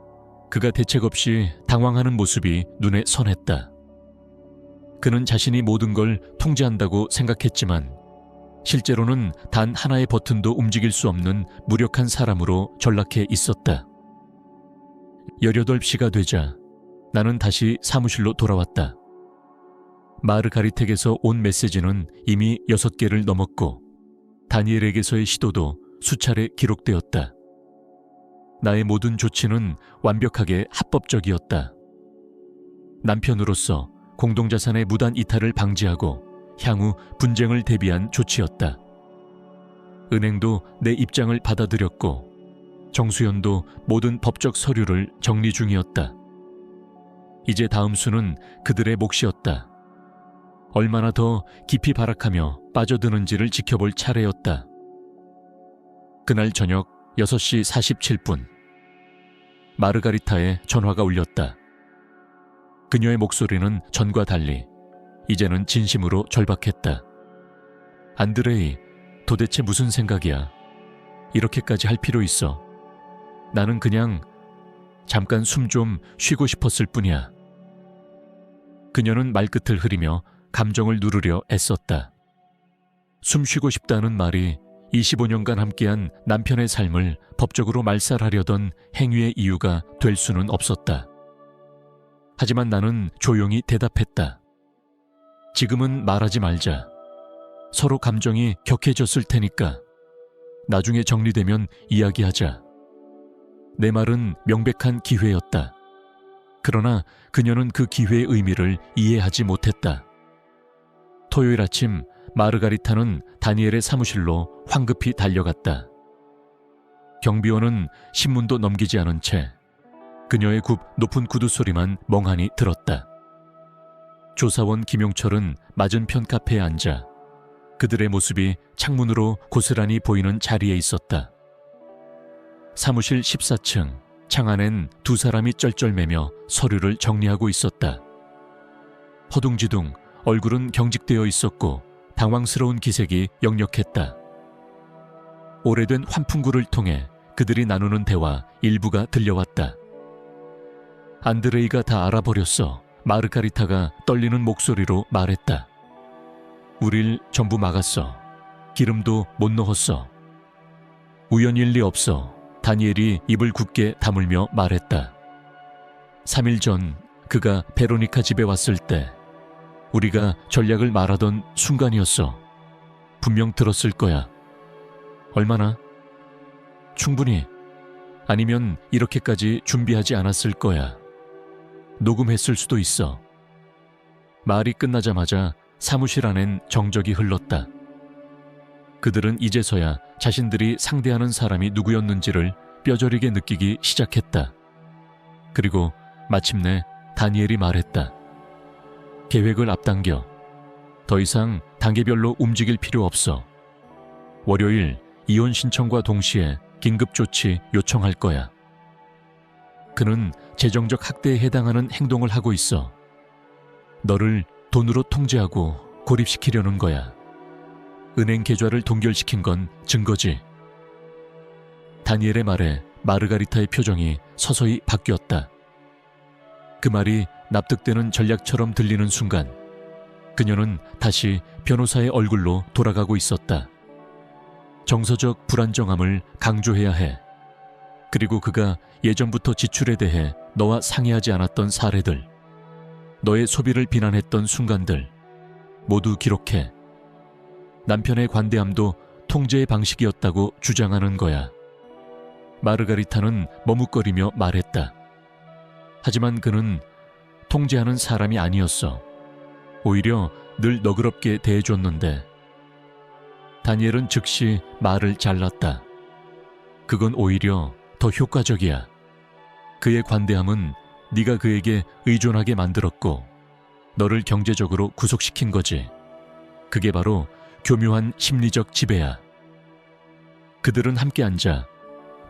그가 대책 없이 당황하는 모습이 눈에 선했다. 그는 자신이 모든 걸 통제한다고 생각했지만 실제로는 단 하나의 버튼도 움직일 수 없는 무력한 사람으로 전락해 있었다. 18시가 되자 나는 다시 사무실로 돌아왔다. 마르가리텍에서 온 메시지는 이미 6개를 넘었고 다니엘에게서의 시도도 수차례 기록되었다. 나의 모든 조치는 완벽하게 합법적이었다. 남편으로서 공동자산의 무단 이탈을 방지하고 향후 분쟁을 대비한 조치였다. 은행도 내 입장을 받아들였고 정수연도 모든 법적 서류를 정리 중이었다. 이제 다음 수는 그들의 몫이었다. 얼마나 더 깊이 발악하며 빠져드는지를 지켜볼 차례였다. 그날 저녁 6시 47분 마르가리타의 전화가 울렸다. 그녀의 목소리는 전과 달리 이제는 진심으로 절박했다. 안드레이, 도대체 무슨 생각이야? 이렇게까지 할 필요 있어? 나는 그냥 잠깐 숨 좀 쉬고 싶었을 뿐이야. 그녀는 말끝을 흐리며 감정을 누르려 애썼다. 숨 쉬고 싶다는 말이 25년간 함께한 남편의 삶을 법적으로 말살하려던 행위의 이유가 될 수는 없었다. 하지만 나는 조용히 대답했다. 지금은 말하지 말자. 서로 감정이 격해졌을 테니까. 나중에 정리되면 이야기하자. 내 말은 명백한 기회였다. 그러나 그녀는 그 기회의 의미를 이해하지 못했다. 토요일 아침 마르가리타는 다니엘의 사무실로 황급히 달려갔다. 경비원은 신문도 넘기지 않은 채 그녀의 높은 구두 소리만 멍하니 들었다. 조사원 김용철은 맞은편 카페에 앉아 그들의 모습이 창문으로 고스란히 보이는 자리에 있었다. 사무실 14층 창 안엔 두 사람이 쩔쩔매며 서류를 정리하고 있었다. 허둥지둥 얼굴은 경직되어 있었고 당황스러운 기색이 역력했다. 오래된 환풍구를 통해 그들이 나누는 대화 일부가 들려왔다. 안드레이가 다 알아버렸어. 마르가리타가 떨리는 목소리로 말했다. 우릴 전부 막았어. 기름도 못 넣었어. 우연일 리 없어. 다니엘이 입을 굳게 다물며 말했다. 3일 전 그가 베로니카 집에 왔을 때 우리가 전략을 말하던 순간이었어. 분명 들었을 거야. 얼마나? 충분히. 아니면 이렇게까지 준비하지 않았을 거야. 녹음했을 수도 있어. 말이 끝나자마자 사무실 안엔 정적이 흘렀다. 그들은 이제서야 자신들이 상대하는 사람이 누구였는지를 뼈저리게 느끼기 시작했다. 그리고 마침내 다니엘이 말했다. 계획을 앞당겨. 더 이상 단계별로 움직일 필요 없어. 월요일 이혼 신청과 동시에 긴급조치 요청할 거야. 그는 재정적 학대에 해당하는 행동을 하고 있어. 너를 돈으로 통제하고 고립시키려는 거야. 은행 계좌를 동결시킨 건 증거지. 다니엘의 말에 마르가리타의 표정이 서서히 바뀌었다. 그 말이 납득되는 전략처럼 들리는 순간 그녀는 다시 변호사의 얼굴로 돌아가고 있었다. 정서적 불안정함을 강조해야 해. 그리고 그가 예전부터 지출에 대해 너와 상의하지 않았던 사례들, 너의 소비를 비난했던 순간들 모두 기록해. 남편의 관대함도 통제의 방식이었다고 주장하는 거야. 마르가리타는 머뭇거리며 말했다. 하지만 그는 통제하는 사람이 아니었어. 오히려 늘 너그럽게 대해줬는데. 다니엘은 즉시 말을 잘랐다. 그건 오히려 더 효과적이야. 그의 관대함은 네가 그에게 의존하게 만들었고 너를 경제적으로 구속시킨 거지. 그게 바로 교묘한 심리적 지배야. 그들은 함께 앉아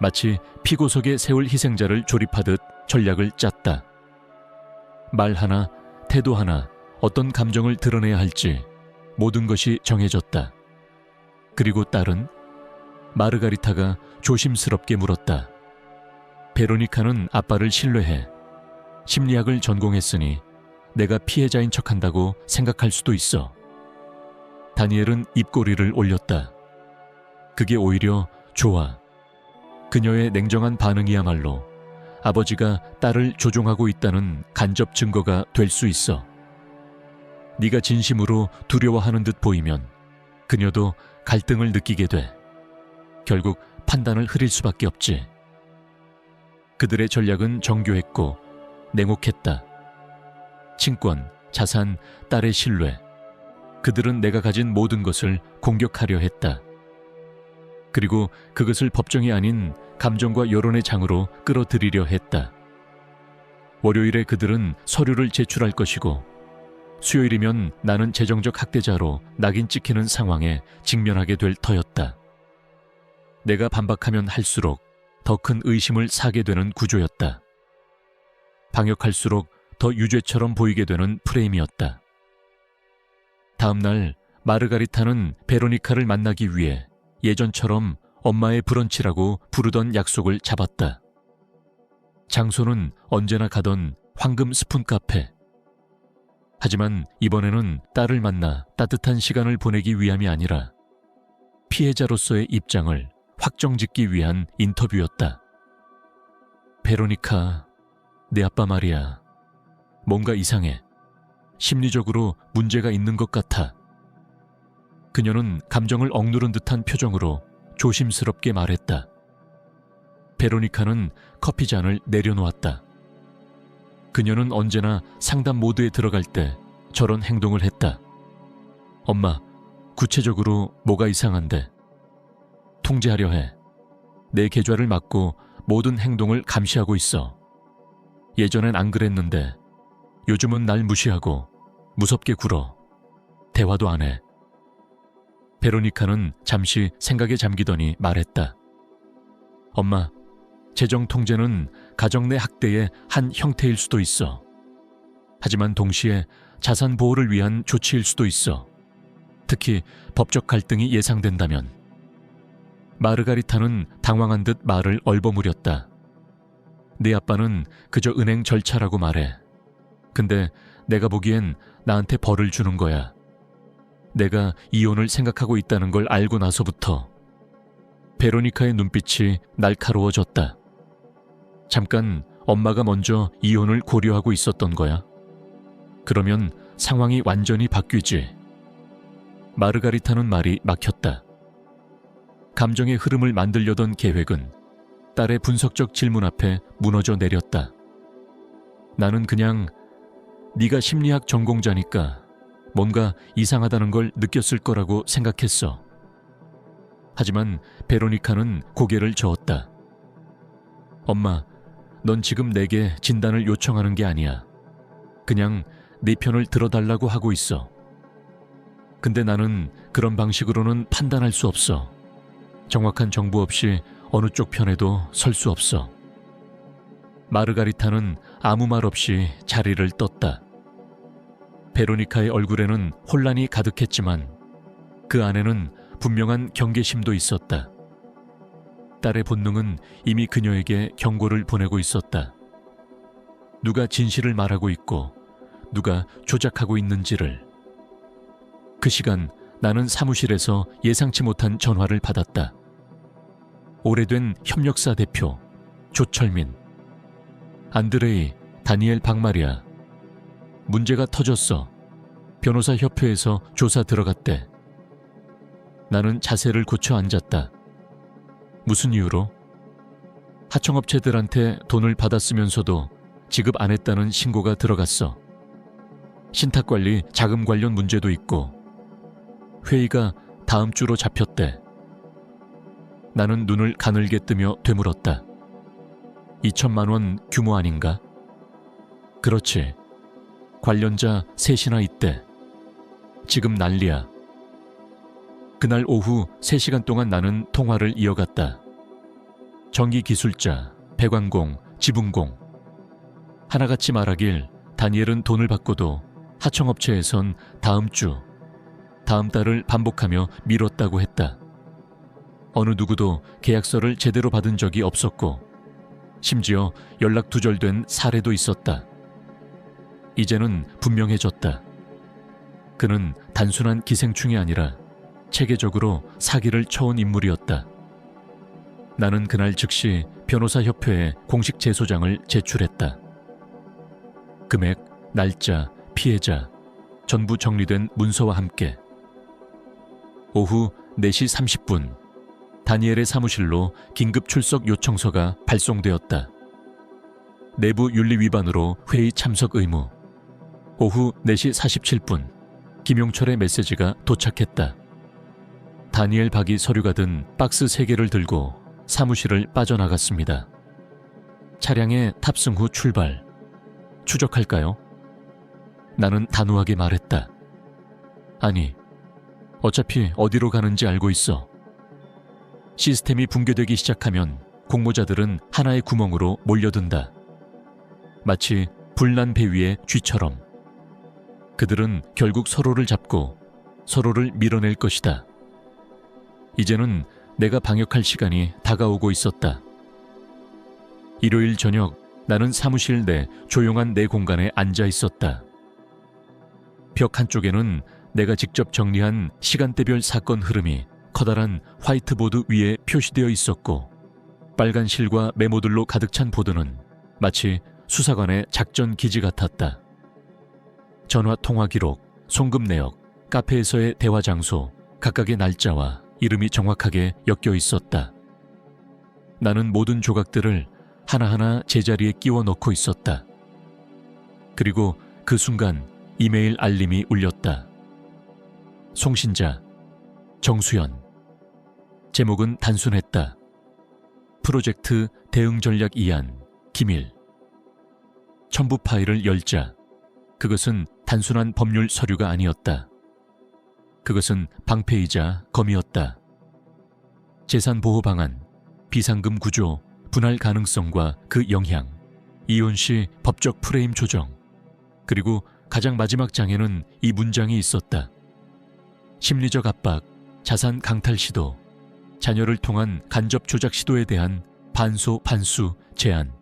마치 피고석에 세울 희생자를 조립하듯 전략을 짰다. 말 하나, 태도 하나, 어떤 감정을 드러내야 할지 모든 것이 정해졌다. 그리고 딸은? 마르가리타가 조심스럽게 물었다. 베로니카는 아빠를 신뢰해. 심리학을 전공했으니 내가 피해자인 척한다고 생각할 수도 있어. 다니엘은 입꼬리를 올렸다. 그게 오히려 좋아. 그녀의 냉정한 반응이야말로 아버지가 딸을 조종하고 있다는 간접 증거가 될 수 있어. 네가 진심으로 두려워하는 듯 보이면 그녀도 갈등을 느끼게 돼. 결국 판단을 흐릴 수밖에 없지. 그들의 전략은 정교했고 냉혹했다. 친권, 자산, 딸의 신뢰. 그들은 내가 가진 모든 것을 공격하려 했다. 그리고 그것을 법정이 아닌 감정과 여론의 장으로 끌어들이려 했다. 월요일에 그들은 서류를 제출할 것이고 수요일이면 나는 재정적 학대자로 낙인 찍히는 상황에 직면하게 될 터였다. 내가 반박하면 할수록 더 큰 의심을 사게 되는 구조였다. 방역할수록 더 유죄처럼 보이게 되는 프레임이었다. 다음 날 마르가리타는 베로니카를 만나기 위해 예전처럼 엄마의 브런치라고 부르던 약속을 잡았다. 장소는 언제나 가던 황금 스푼 카페. 하지만 이번에는 딸을 만나 따뜻한 시간을 보내기 위함이 아니라 피해자로서의 입장을 확정짓기 위한 인터뷰였다. 베로니카, 내 아빠 말이야. 뭔가 이상해. 심리적으로 문제가 있는 것 같아. 그녀는 감정을 억누른 듯한 표정으로 조심스럽게 말했다. 베로니카는 커피잔을 내려놓았다. 그녀는 언제나 상담 모드에 들어갈 때 저런 행동을 했다. 엄마, 구체적으로 뭐가 이상한데? 통제하려 해. 내 계좌를 막고 모든 행동을 감시하고 있어. 예전엔 안 그랬는데 요즘은 날 무시하고 무섭게 굴어. 대화도 안 해. 베로니카는 잠시 생각에 잠기더니 말했다. 엄마, 재정통제는 가정 내 학대의 한 형태일 수도 있어. 하지만 동시에 자산 보호를 위한 조치일 수도 있어. 특히 법적 갈등이 예상된다면. 마르가리타는 당황한 듯 말을 얼버무렸다. 네 아빠는 그저 은행 절차라고 말해. 근데 내가 보기엔 나한테 벌을 주는 거야. 내가 이혼을 생각하고 있다는 걸 알고 나서부터. 베로니카의 눈빛이 날카로워졌다. 잠깐 엄마가 먼저 이혼을 고려하고 있었던 거야? 그러면 상황이 완전히 바뀌지. 마르가리타는 말이 막혔다. 감정의 흐름을 만들려던 계획은 딸의 분석적 질문 앞에 무너져 내렸다. 나는 그냥 네가 심리학 전공자니까 뭔가 이상하다는 걸 느꼈을 거라고 생각했어. 하지만 베로니카는 고개를 저었다. 엄마, 넌 지금 내게 진단을 요청하는 게 아니야. 그냥 네 편을 들어달라고 하고 있어. 근데 나는 그런 방식으로는 판단할 수 없어. 정확한 정보 없이 어느 쪽 편에도 설 수 없어. 마르가리타는 아무 말 없이 자리를 떴다. 베로니카의 얼굴에는 혼란이 가득했지만 그 안에는 분명한 경계심도 있었다. 딸의 본능은 이미 그녀에게 경고를 보내고 있었다. 누가 진실을 말하고 있고 누가 조작하고 있는지를. 그 시간 나는 사무실에서 예상치 못한 전화를 받았다. 오래된 협력사 대표 조철민. 안드레이, 다니엘 박마리아. 문제가 터졌어. 변호사 협회에서 조사 들어갔대. 나는 자세를 고쳐 앉았다. 무슨 이유로? 하청업체들한테 돈을 받았으면서도 지급 안 했다는 신고가 들어갔어. 신탁관리, 자금 관련 문제도 있고. 회의가 다음 주로 잡혔대. 나는 눈을 가늘게 뜨며 되물었다. 2천만 원 규모 아닌가? 그렇지. 관련자 셋이나 있대. 지금 난리야. 그날 오후 3시간 동안 나는 통화를 이어갔다. 전기기술자, 배관공, 지붕공. 하나같이 말하길 다니엘은 돈을 받고도 하청업체에선 다음 주, 다음 달을 반복하며 미뤘다고 했다. 어느 누구도 계약서를 제대로 받은 적이 없었고 심지어 연락 두절된 사례도 있었다. 이제는 분명해졌다. 그는 단순한 기생충이 아니라 체계적으로 사기를 쳐온 인물이었다. 나는 그날 즉시 변호사협회에 공식 제소장을 제출했다. 금액, 날짜, 피해자 전부 정리된 문서와 함께. 오후 4시 30분 다니엘의 사무실로 긴급 출석 요청서가 발송되었다. 내부 윤리 위반으로 회의 참석 의무. 오후 4시 47분 김용철의 메시지가 도착했다. 다니엘 박이 서류가 든 박스 3개를 들고 사무실을 빠져나갔습니다. 차량에 탑승 후 출발. 추적할까요? 나는 단호하게 말했다. 아니, 어차피 어디로 가는지 알고 있어. 시스템이 붕괴되기 시작하면 공모자들은 하나의 구멍으로 몰려든다. 마치 불난 배 위의 쥐처럼. 그들은 결국 서로를 잡고 서로를 밀어낼 것이다. 이제는 내가 방역할 시간이 다가오고 있었다. 일요일 저녁 나는 사무실 내 조용한 내 공간에 앉아 있었다. 벽 한쪽에는 내가 직접 정리한 시간대별 사건 흐름이 커다란 화이트보드 위에 표시되어 있었고 빨간 실과 메모들로 가득 찬 보드는 마치 수사관의 작전 기지 같았다. 전화 통화 기록, 송금 내역, 카페에서의 대화 장소, 각각의 날짜와 이름이 정확하게 엮여 있었다. 나는 모든 조각들을 하나하나 제자리에 끼워 넣고 있었다. 그리고 그 순간 이메일 알림이 울렸다. 송신자, 정수연. 제목은 단순했다. 프로젝트 대응 전략 이안, 기밀. 첨부 파일을 열자 그것은 단순한 법률 서류가 아니었다. 그것은 방패이자 검이었다. 재산 보호 방안, 비상금 구조, 분할 가능성과 그 영향, 이혼 시 법적 프레임 조정, 그리고 가장 마지막 장에는 이 문장이 있었다. 심리적 압박, 자산 강탈 시도, 자녀를 통한 간접 조작 시도에 대한 반소 반수 제한.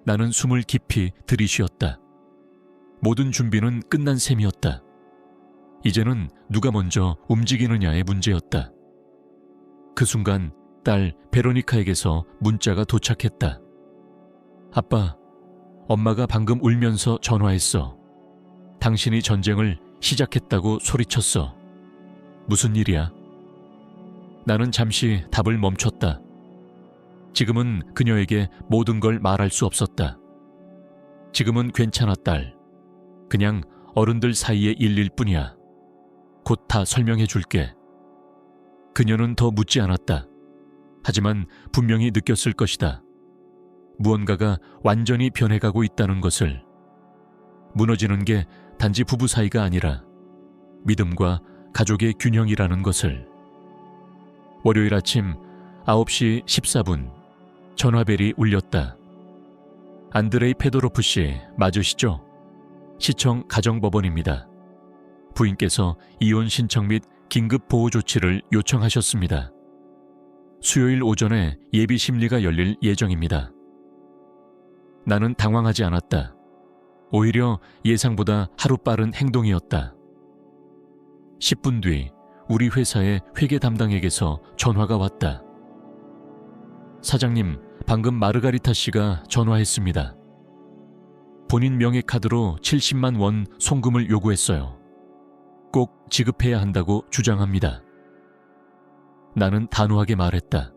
나는 숨을 깊이 들이쉬었다. 모든 준비는 끝난 셈이었다. 이제는 누가 먼저 움직이느냐의 문제였다. 그 순간 딸 베로니카에게서 문자가 도착했다. 아빠, 엄마가 방금 울면서 전화했어. 당신이 전쟁을 시작했다고 소리쳤어. 무슨 일이야? 나는 잠시 답을 멈췄다. 지금은 그녀에게 모든 걸 말할 수 없었다. 지금은 괜찮아, 딸. 그냥 어른들 사이의 일일 뿐이야. 곧 다 설명해 줄게. 그녀는 더 묻지 않았다. 하지만 분명히 느꼈을 것이다. 무언가가 완전히 변해가고 있다는 것을. 무너지는 게 단지 부부 사이가 아니라 믿음과 가족의 균형이라는 것을. 월요일 아침 9시 14분 전화벨이 울렸다. 안드레이 페도로프 씨 맞으시죠? 시청 가정법원입니다. 부인께서 이혼 신청 및 긴급 보호 조치를 요청하셨습니다. 수요일 오전에 예비 심리가 열릴 예정입니다. 나는 당황하지 않았다. 오히려 예상보다 하루 빠른 행동이었다. 10분 뒤 우리 회사의 회계 담당에게서 전화가 왔다. 사장님, 방금 마르가리타 씨가 전화했습니다. 본인 명의 카드로 70만 원 송금을 요구했어요. 꼭 지급해야 한다고 주장합니다. 나는 단호하게 말했다.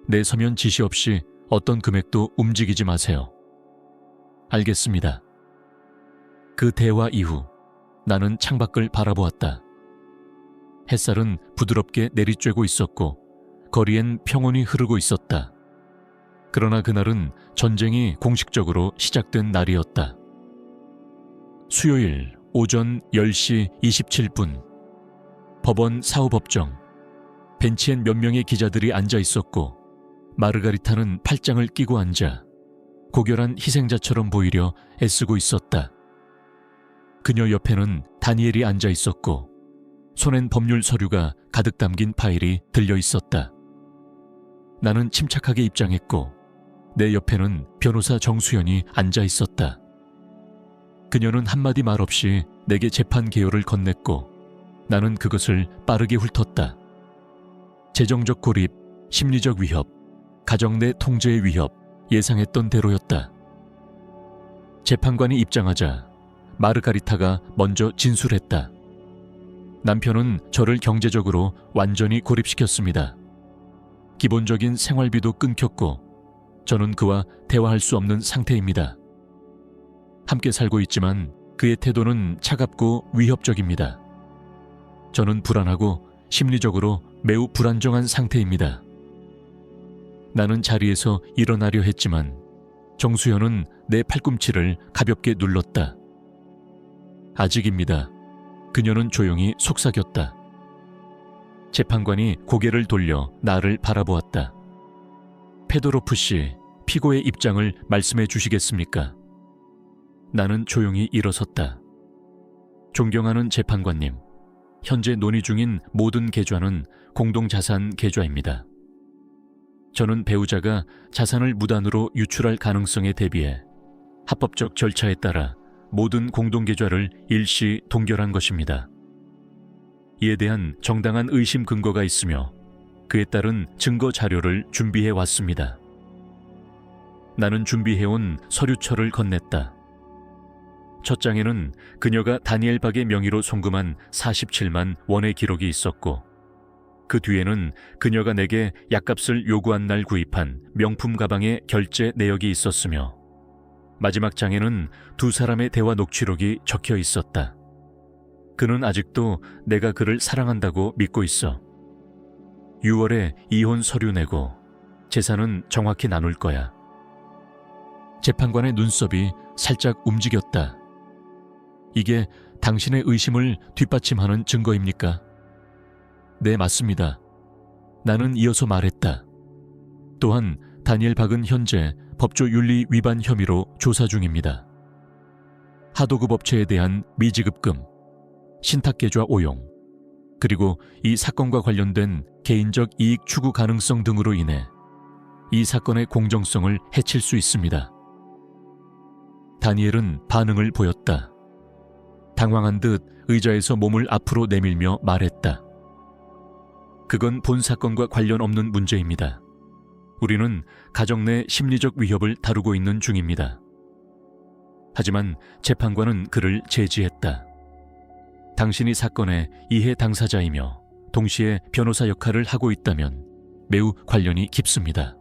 내 서면 지시 없이 어떤 금액도 움직이지 마세요. 알겠습니다. 그 대화 이후 나는 창밖을 바라보았다. 햇살은 부드럽게 내리쬐고 있었고 거리엔 평온이 흐르고 있었다. 그러나 그날은 전쟁이 공식적으로 시작된 날이었다. 수요일 오전 10시 27분 법원 사후법정. 벤치엔 몇 명의 기자들이 앉아 있었고 마르가리타는 팔짱을 끼고 앉아 고결한 희생자처럼 보이려 애쓰고 있었다. 그녀 옆에는 다니엘이 앉아 있었고 손엔 법률 서류가 가득 담긴 파일이 들려 있었다. 나는 침착하게 입장했고 내 옆에는 변호사 정수연이 앉아 있었다. 그녀는 한마디 말 없이 내게 재판 개요를 건넸고 나는 그것을 빠르게 훑었다. 재정적 고립, 심리적 위협, 가정 내 통제의 위협, 예상했던 대로였다. 재판관이 입장하자 마르가리타가 먼저 진술했다. 남편은 저를 경제적으로 완전히 고립시켰습니다. 기본적인 생활비도 끊겼고 저는 그와 대화할 수 없는 상태입니다. 함께 살고 있지만 그의 태도는 차갑고 위협적입니다. 저는 불안하고 심리적으로 매우 불안정한 상태입니다. 나는 자리에서 일어나려 했지만 정수연은 내 팔꿈치를 가볍게 눌렀다. 아직입니다. 그녀는 조용히 속삭였다. 재판관이 고개를 돌려 나를 바라보았다. 페도로프 씨, 피고의 입장을 말씀해 주시겠습니까? 나는 조용히 일어섰다. 존경하는 재판관님, 현재 논의 중인 모든 계좌는 공동자산 계좌입니다. 저는 배우자가 자산을 무단으로 유출할 가능성에 대비해 합법적 절차에 따라 모든 공동계좌를 일시 동결한 것입니다. 이에 대한 정당한 의심 근거가 있으며 그에 따른 증거 자료를 준비해 왔습니다. 나는 준비해온 서류철을 건넸다. 첫 장에는 그녀가 다니엘 박의 명의로 송금한 47만 원의 기록이 있었고 그 뒤에는 그녀가 내게 약값을 요구한 날 구입한 명품 가방의 결제 내역이 있었으며 마지막 장에는 두 사람의 대화 녹취록이 적혀 있었다. 그는 아직도 내가 그를 사랑한다고 믿고 있어. 6월에 이혼 서류 내고 재산은 정확히 나눌 거야. 재판관의 눈썹이 살짝 움직였다. 이게 당신의 의심을 뒷받침하는 증거입니까? 네, 맞습니다. 나는 이어서 말했다. 또한 다니엘 박은 현재 법조 윤리 위반 혐의로 조사 중입니다. 하도급 업체에 대한 미지급금, 신탁계좌 오용, 그리고 이 사건과 관련된 개인적 이익 추구 가능성 등으로 인해 이 사건의 공정성을 해칠 수 있습니다. 다니엘은 반응을 보였다. 당황한 듯 의자에서 몸을 앞으로 내밀며 말했다. 그건 본 사건과 관련 없는 문제입니다. 우리는 가정 내 심리적 위협을 다루고 있는 중입니다. 하지만 재판관은 그를 제지했다. 당신이 사건의 이해 당사자이며 동시에 변호사 역할을 하고 있다면 매우 관련이 깊습니다.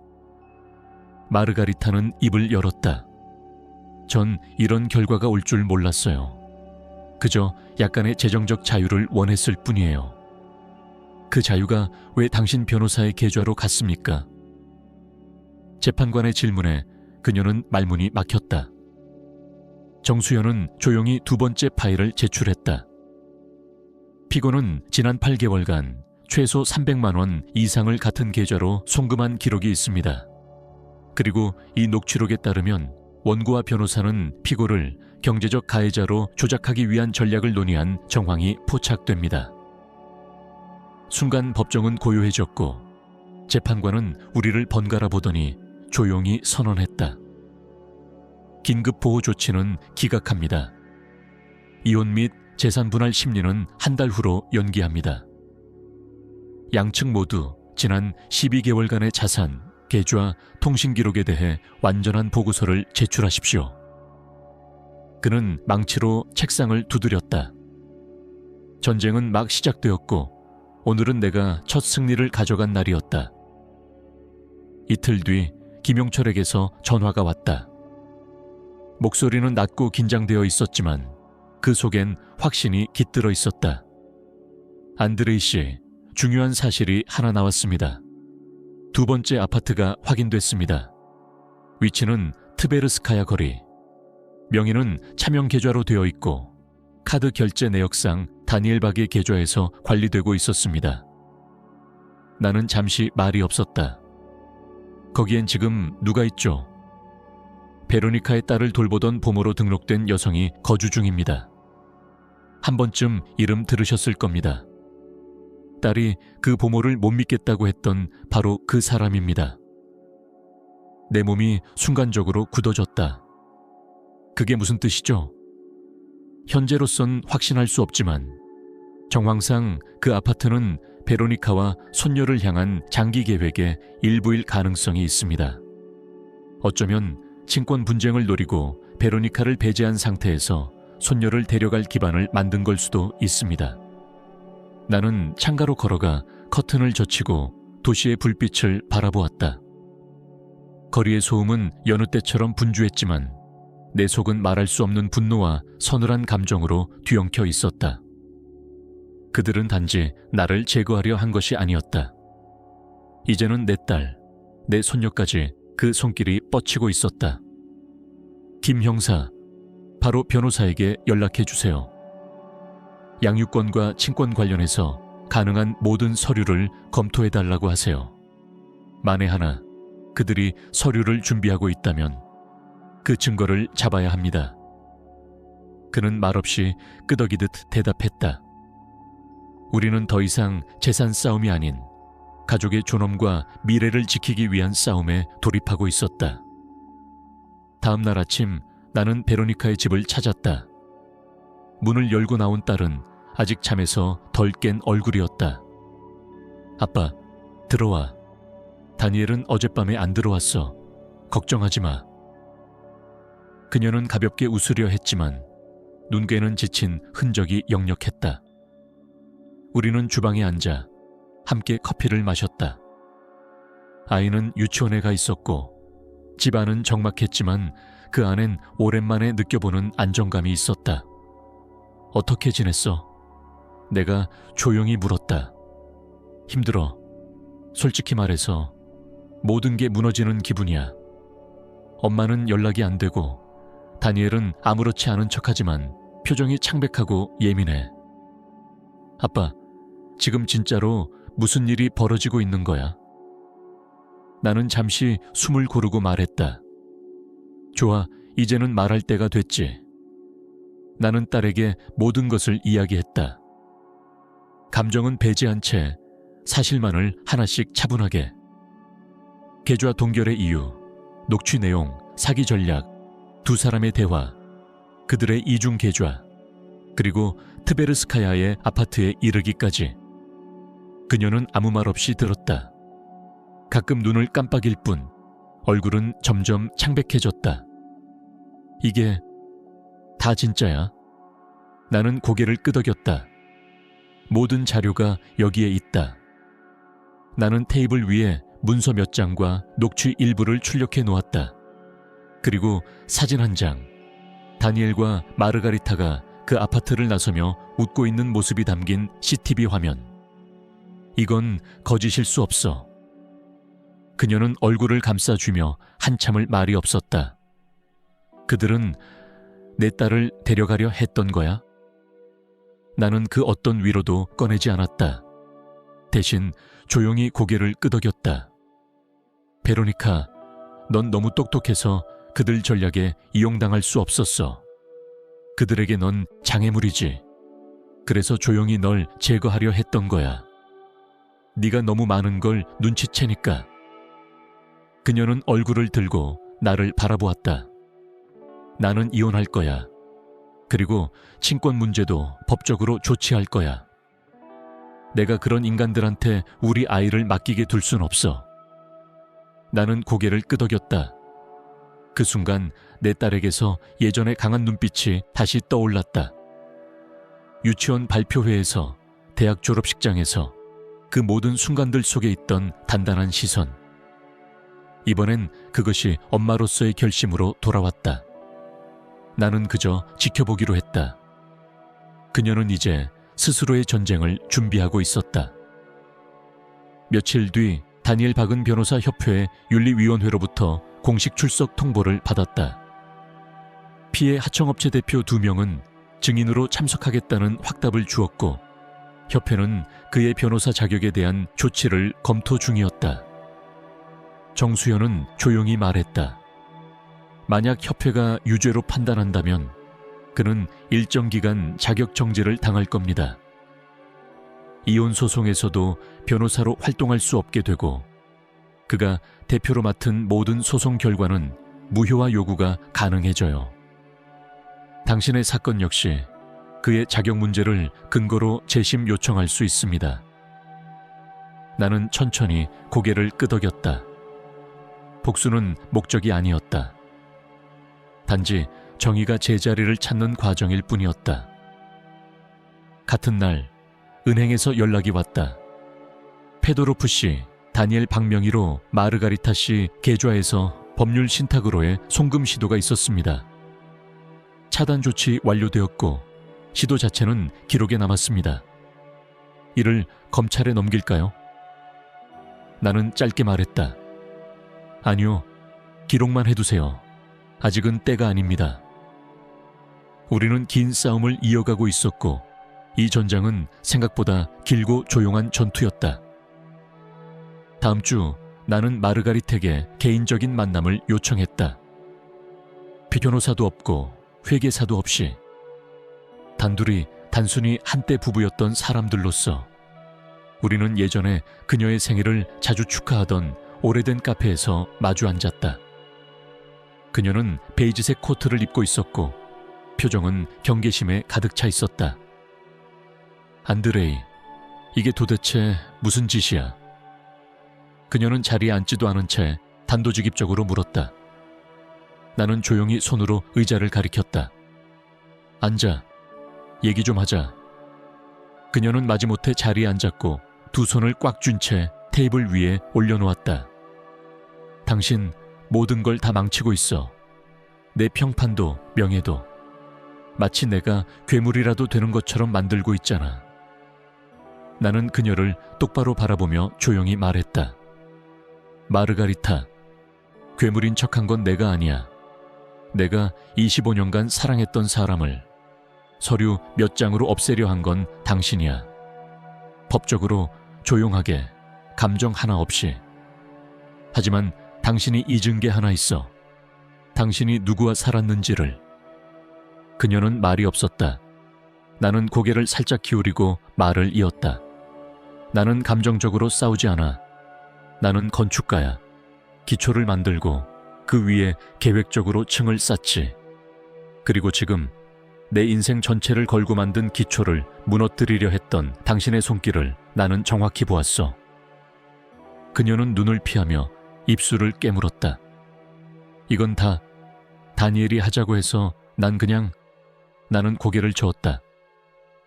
마르가리타는 입을 열었다. 전 이런 결과가 올 줄 몰랐어요. 그저 약간의 재정적 자유를 원했을 뿐이에요. 그 자유가 왜 당신 변호사의 계좌로 갔습니까? 재판관의 질문에 그녀는 말문이 막혔다. 정수연은 조용히 두 번째 파일을 제출했다. 피고는 지난 8개월간 최소 300만 원 이상을 같은 계좌로 송금한 기록이 있습니다. 그리고 이 녹취록에 따르면 원고와 변호사는 피고를 경제적 가해자로 조작하기 위한 전략을 논의한 정황이 포착됩니다. 순간 법정은 고요해졌고 재판관은 우리를 번갈아 보더니 조용히 선언했다. 긴급보호 조치는 기각합니다. 이혼 및 재산 분할 심리는 한 달 후로 연기합니다. 양측 모두 지난 12개월간의 자산, 계좌, 통신 기록에 대해 완전한 보고서를 제출하십시오. 그는 망치로 책상을 두드렸다. 전쟁은 막 시작되었고 오늘은 내가 첫 승리를 가져간 날이었다. 이틀 뒤 김용철에게서 전화가 왔다. 목소리는 낮고 긴장되어 있었지만 그 속엔 확신이 깃들어 있었다. 안드레이 씨, 중요한 사실이 하나 나왔습니다. 두 번째 아파트가 확인됐습니다. 위치는 트베르스카야 거리. 명의는 차명 계좌로 되어 있고 카드 결제 내역상 다니엘 박의 계좌에서 관리되고 있었습니다. 나는 잠시 말이 없었다. 거기엔 지금 누가 있죠? 베로니카의 딸을 돌보던 보모로 등록된 여성이 거주 중입니다. 한 번쯤 이름 들으셨을 겁니다. 딸이 그 보모를 못 믿겠다고 했던 바로 그 사람입니다. 내 몸이 순간적으로 굳어졌다. 그게 무슨 뜻이죠? 현재로선 확신할 수 없지만 정황상 그 아파트는 베로니카와 손녀를 향한 장기 계획의 일부일 가능성이 있습니다. 어쩌면 친권 분쟁을 노리고 베로니카를 배제한 상태에서 손녀를 데려갈 기반을 만든 걸 수도 있습니다. 나는 창가로 걸어가 커튼을 젖히고 도시의 불빛을 바라보았다. 거리의 소음은 여느 때처럼 분주했지만 내 속은 말할 수 없는 분노와 서늘한 감정으로 뒤엉켜 있었다. 그들은 단지 나를 제거하려 한 것이 아니었다. 이제는 내 딸, 내 손녀까지 그 손길이 뻗치고 있었다. 김 형사, 바로 변호사에게 연락해 주세요. 양육권과 친권 관련해서 가능한 모든 서류를 검토해달라고 하세요. 만에 하나 그들이 서류를 준비하고 있다면 그 증거를 잡아야 합니다. 그는 말없이 끄덕이듯 대답했다. 우리는 더 이상 재산 싸움이 아닌 가족의 존엄과 미래를 지키기 위한 싸움에 돌입하고 있었다. 다음 날 아침 나는 베로니카의 집을 찾았다. 문을 열고 나온 딸은 아직 잠에서 덜 깬 얼굴이었다. 아빠, 들어와. 다니엘은 어젯밤에 안 들어왔어. 걱정하지 마. 그녀는 가볍게 웃으려 했지만 눈괴는 지친 흔적이 역력했다. 우리는 주방에 앉아 함께 커피를 마셨다. 아이는 유치원에 가 있었고 집안은 적막했지만 그 안엔 오랜만에 느껴보는 안정감이 있었다. 어떻게 지냈어? 내가 조용히 물었다. 힘들어. 솔직히 말해서 모든 게 무너지는 기분이야. 엄마는 연락이 안 되고 다니엘은 아무렇지 않은 척하지만 표정이 창백하고 예민해. 아빠, 지금 진짜로 무슨 일이 벌어지고 있는 거야? 나는 잠시 숨을 고르고 말했다. 좋아, 이제는 말할 때가 됐지. 나는 딸에게 모든 것을 이야기했다. 감정은 배제한 채 사실만을 하나씩 차분하게. 계좌 동결의 이유, 녹취 내용, 사기 전략, 두 사람의 대화, 그들의 이중 계좌, 그리고 트베르스카야의 아파트에 이르기까지. 그녀는 아무 말 없이 들었다. 가끔 눈을 깜빡일 뿐 얼굴은 점점 창백해졌다. 이게 다 진짜야? 나는 고개를 끄덕였다. 모든 자료가 여기에 있다. 나는 테이블 위에 문서 몇 장과 녹취 일부를 출력해 놓았다. 그리고 사진 한 장. 다니엘과 마르가리타가 그 아파트를 나서며 웃고 있는 모습이 담긴 CCTV 화면. 이건 거짓일 수 없어. 그녀는 얼굴을 감싸주며 한참을 말이 없었다. 그들은 내 딸을 데려가려 했던 거야? 나는 그 어떤 위로도 꺼내지 않았다. 대신 조용히 고개를 끄덕였다. 베로니카, 넌 너무 똑똑해서 그들 전략에 이용당할 수 없었어. 그들에게 넌 장애물이지. 그래서 조용히 널 제거하려 했던 거야. 네가 너무 많은 걸 눈치채니까. 그녀는 얼굴을 들고 나를 바라보았다. 나는 이혼할 거야. 그리고 친권 문제도 법적으로 조치할 거야. 내가 그런 인간들한테 우리 아이를 맡기게 둘 순 없어. 나는 고개를 끄덕였다. 그 순간 내 딸에게서 예전의 강한 눈빛이 다시 떠올랐다. 유치원 발표회에서, 대학 졸업식장에서, 그 모든 순간들 속에 있던 단단한 시선. 이번엔 그것이 엄마로서의 결심으로 돌아왔다. 나는 그저 지켜보기로 했다. 그녀는 이제 스스로의 전쟁을 준비하고 있었다. 며칠 뒤 다니엘 박은 변호사 협회 윤리위원회로부터 공식 출석 통보를 받았다. 피해 하청업체 대표 2명은 증인으로 참석하겠다는 확답을 주었고, 협회는 그의 변호사 자격에 대한 조치를 검토 중이었다. 정수연은 조용히 말했다. 만약 협회가 유죄로 판단한다면 그는 일정 기간 자격 정지를 당할 겁니다. 이혼 소송에서도 변호사로 활동할 수 없게 되고, 그가 대표로 맡은 모든 소송 결과는 무효화 요구가 가능해져요. 당신의 사건 역시 그의 자격 문제를 근거로 재심 요청할 수 있습니다. 나는 천천히 고개를 끄덕였다. 복수는 목적이 아니었다. 단지 정의가 제자리를 찾는 과정일 뿐이었다. 같은 날 은행에서 연락이 왔다. 페도로프 씨, 다니엘 박 명의로 마르가리타 씨 계좌에서 법률 신탁으로의 송금 시도가 있었습니다. 차단 조치 완료되었고 시도 자체는 기록에 남았습니다. 이를 검찰에 넘길까요? 나는 짧게 말했다. 아니요, 기록만 해두세요. 아직은 때가 아닙니다. 우리는 긴 싸움을 이어가고 있었고, 이 전장은 생각보다 길고 조용한 전투였다. 다음 주 나는 마르가리트에게 개인적인 만남을 요청했다. 변호사도 없고 회계사도 없이 단순히 한때 부부였던 사람들로서 우리는 예전에 그녀의 생일을 자주 축하하던 오래된 카페에서 마주 앉았다. 그녀는 베이지색 코트를 입고 있었고 표정은 경계심에 가득 차 있었다. 안드레이, 이게 도대체 무슨 짓이야? 그녀는 자리에 앉지도 않은 채 단도직입적으로 물었다. 나는 조용히 손으로 의자를 가리켰다. 앉아, 얘기 좀 하자. 그녀는 마지못해 자리에 앉았고 두 손을 꽉 쥔 채 테이블 위에 올려놓았다. 당신 모든 걸 다 망치고 있어. 내 평판도 명예도. 마치 내가 괴물이라도 되는 것처럼 만들고 있잖아. 나는 그녀를 똑바로 바라보며 조용히 말했다. 마르가리타, 괴물인 척한 건 내가 아니야. 내가 25년간 사랑했던 사람을, 서류 몇 장으로 없애려 한 건 당신이야. 법적으로 조용하게, 감정 하나 없이. 하지만 당신이 잊은 게 하나 있어. 당신이 누구와 살았는지를. 그녀는 말이 없었다. 나는 고개를 살짝 기울이고 말을 이었다. 나는 감정적으로 싸우지 않아. 나는 건축가야. 기초를 만들고 그 위에 계획적으로 층을 쌓지. 그리고 지금 내 인생 전체를 걸고 만든 기초를 무너뜨리려 했던 당신의 손길을 나는 정확히 보았어. 그녀는 눈을 피하며 입술을 깨물었다. 이건 다 다니엘이 하자고 해서 나는 고개를 저었다.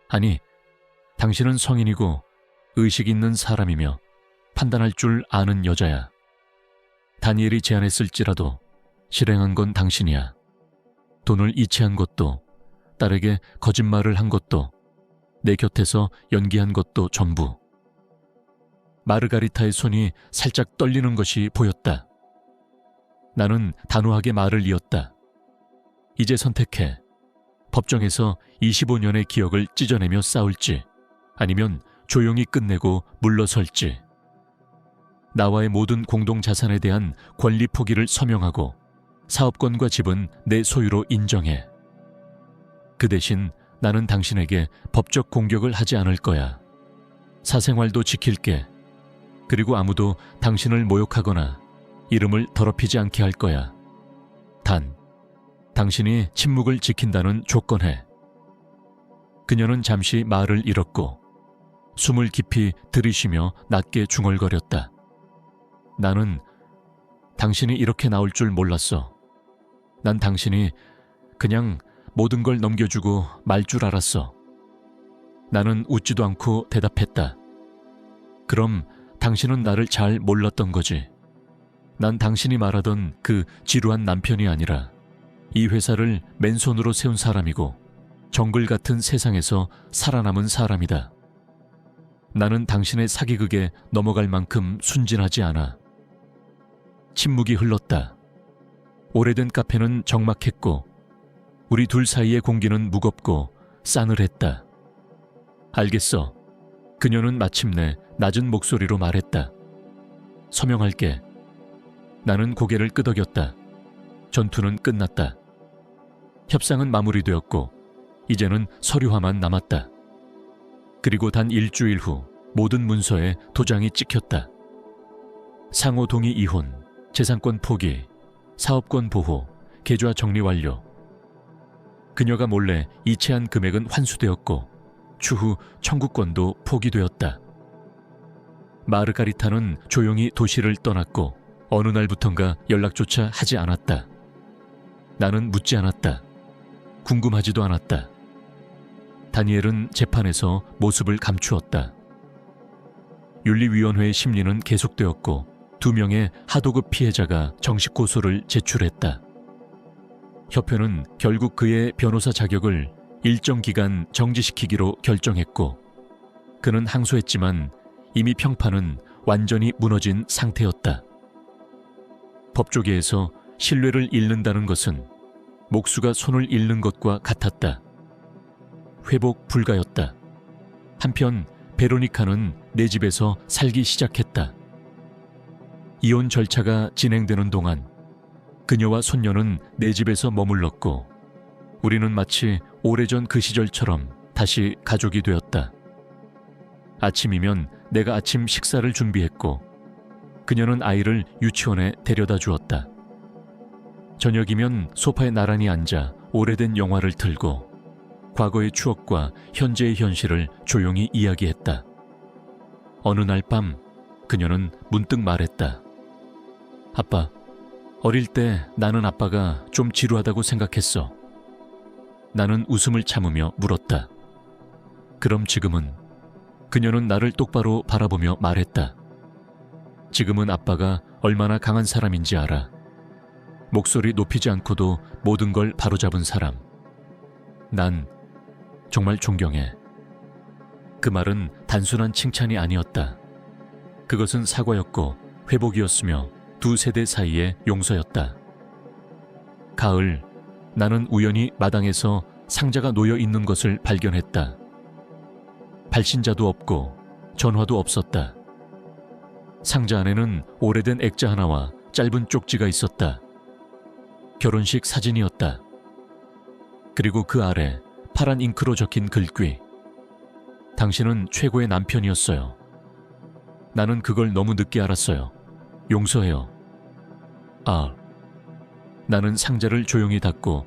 아니, 당신은 성인이고 의식 있는 사람이며 판단할 줄 아는 여자야. 다니엘이 제안했을지라도 실행한 건 당신이야. 돈을 이체한 것도, 딸에게 거짓말을 한 것도, 내 곁에서 연기한 것도 전부. 마르가리타의 손이 살짝 떨리는 것이 보였다. 나는 단호하게 말을 이었다. 이제 선택해. 법정에서 25년의 기억을 찢어내며 싸울지, 아니면 조용히 끝내고 물러설지. 나와의 모든 공동자산에 대한 권리 포기를 서명하고 사업권과 집은 내 소유로 인정해. 그 대신 나는 당신에게 법적 공격을 하지 않을 거야. 사생활도 지킬게. 그리고 아무도 당신을 모욕하거나 이름을 더럽히지 않게 할 거야. 단, 당신이 침묵을 지킨다는 조건에. 그녀는 잠시 말을 잃었고 숨을 깊이 들이쉬며 낮게 중얼거렸다. 나는 당신이 이렇게 나올 줄 몰랐어. 난 당신이 그냥 모든 걸 넘겨주고 말 줄 알았어. 나는 웃지도 않고 대답했다. 그럼 당신은 나를 잘 몰랐던 거지. 난 당신이 말하던 그 지루한 남편이 아니라 이 회사를 맨손으로 세운 사람이고 정글 같은 세상에서 살아남은 사람이다. 나는 당신의 사기극에 넘어갈 만큼 순진하지 않아. 침묵이 흘렀다. 오래된 카페는 적막했고 우리 둘 사이의 공기는 무겁고 싸늘했다. 알겠어. 그녀는 마침내 낮은 목소리로 말했다. 서명할게. 나는 고개를 끄덕였다. 전투는 끝났다. 협상은 마무리되었고 이제는 서류화만 남았다. 그리고 단 일주일 후 모든 문서에 도장이 찍혔다. 상호 동의 이혼, 재산권 포기, 사업권 보호, 계좌 정리 완료. 그녀가 몰래 이체한 금액은 환수되었고 추후 청구권도 포기되었다. 마르가리타는 조용히 도시를 떠났고 어느 날부턴가 연락조차 하지 않았다. 나는 묻지 않았다. 궁금하지도 않았다. 다니엘은 재판에서 모습을 감추었다. 윤리위원회의 심리는 계속되었고 2명의 하도급 피해자가 정식 고소를 제출했다. 협회는 결국 그의 변호사 자격을 일정 기간 정지시키기로 결정했고 그는 항소했지만 이미 평판은 완전히 무너진 상태였다. 법조계에서 신뢰를 잃는다는 것은 목수가 손을 잃는 것과 같았다. 회복 불가였다. 한편 베로니카는 내 집에서 살기 시작했다. 이혼 절차가 진행되는 동안 그녀와 손녀는 내 집에서 머물렀고 우리는 마치 오래전 그 시절처럼 다시 가족이 되었다. 아침이면 내가 아침 식사를 준비했고 그녀는 아이를 유치원에 데려다 주었다. 저녁이면 소파에 나란히 앉아 오래된 영화를 틀고 과거의 추억과 현재의 현실을 조용히 이야기했다. 어느 날 밤 그녀는 문득 말했다. 아빠, 어릴 때 나는 아빠가 좀 지루하다고 생각했어. 나는 웃음을 참으며 물었다. 그럼 지금은? 그녀는 나를 똑바로 바라보며 말했다. 지금은 아빠가 얼마나 강한 사람인지 알아. 목소리 높이지 않고도 모든 걸 바로잡은 사람. 난 정말 존경해. 그 말은 단순한 칭찬이 아니었다. 그것은 사과였고 회복이었으며 두 세대 사이의 용서였다. 가을, 나는 우연히 마당에서 상자가 놓여 있는 것을 발견했다. 발신자도 없고 전화도 없었다. 상자 안에는 오래된 액자 하나와 짧은 쪽지가 있었다. 결혼식 사진이었다. 그리고 그 아래 파란 잉크로 적힌 글귀. 당신은 최고의 남편이었어요. 나는 그걸 너무 늦게 알았어요. 용서해요. 아. 나는 상자를 조용히 닫고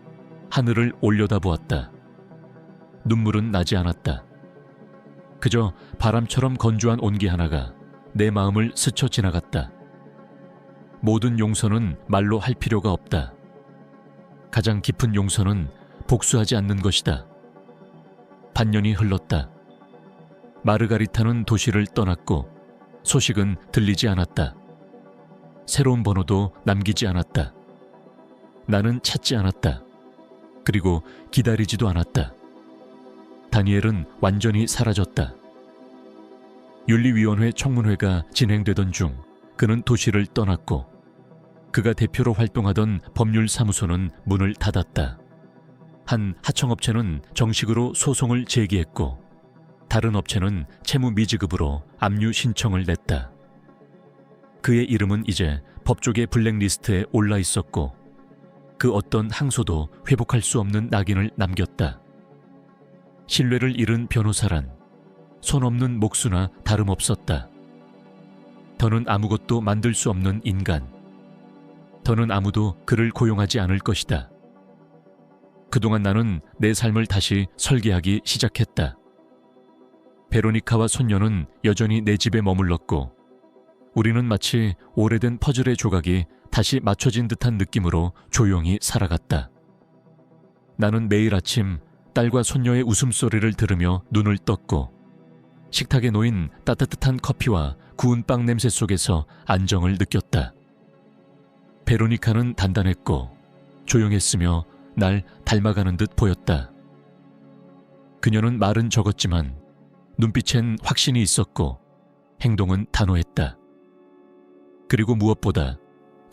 하늘을 올려다보았다. 눈물은 나지 않았다. 그저 바람처럼 건조한 온기 하나가 내 마음을 스쳐 지나갔다. 모든 용서는 말로 할 필요가 없다. 가장 깊은 용서는 복수하지 않는 것이다. 반년이 흘렀다. 마르가리타는 도시를 떠났고 소식은 들리지 않았다. 새로운 번호도 남기지 않았다. 나는 찾지 않았다. 그리고 기다리지도 않았다. 다니엘은 완전히 사라졌다. 윤리위원회 청문회가 진행되던 중 그는 도시를 떠났고 그가 대표로 활동하던 법률사무소는 문을 닫았다. 한 하청업체는 정식으로 소송을 제기했고 다른 업체는 채무 미지급으로 압류 신청을 냈다. 그의 이름은 이제 법조계 블랙리스트에 올라 있었고 그 어떤 항소도 회복할 수 없는 낙인을 남겼다. 신뢰를 잃은 변호사란 손 없는 목수나 다름없었다. 더는 아무것도 만들 수 없는 인간. 더는 아무도 그를 고용하지 않을 것이다. 그동안 나는 내 삶을 다시 설계하기 시작했다. 베로니카와 손녀는 여전히 내 집에 머물렀고 우리는 마치 오래된 퍼즐의 조각이 다시 맞춰진 듯한 느낌으로 조용히 살아갔다. 나는 매일 아침 딸과 손녀의 웃음소리를 들으며 눈을 떴고 식탁에 놓인 따뜻한 커피와 구운 빵 냄새 속에서 안정을 느꼈다. 베로니카는 단단했고 조용했으며 날 닮아가는 듯 보였다. 그녀는 말은 적었지만 눈빛엔 확신이 있었고 행동은 단호했다. 그리고 무엇보다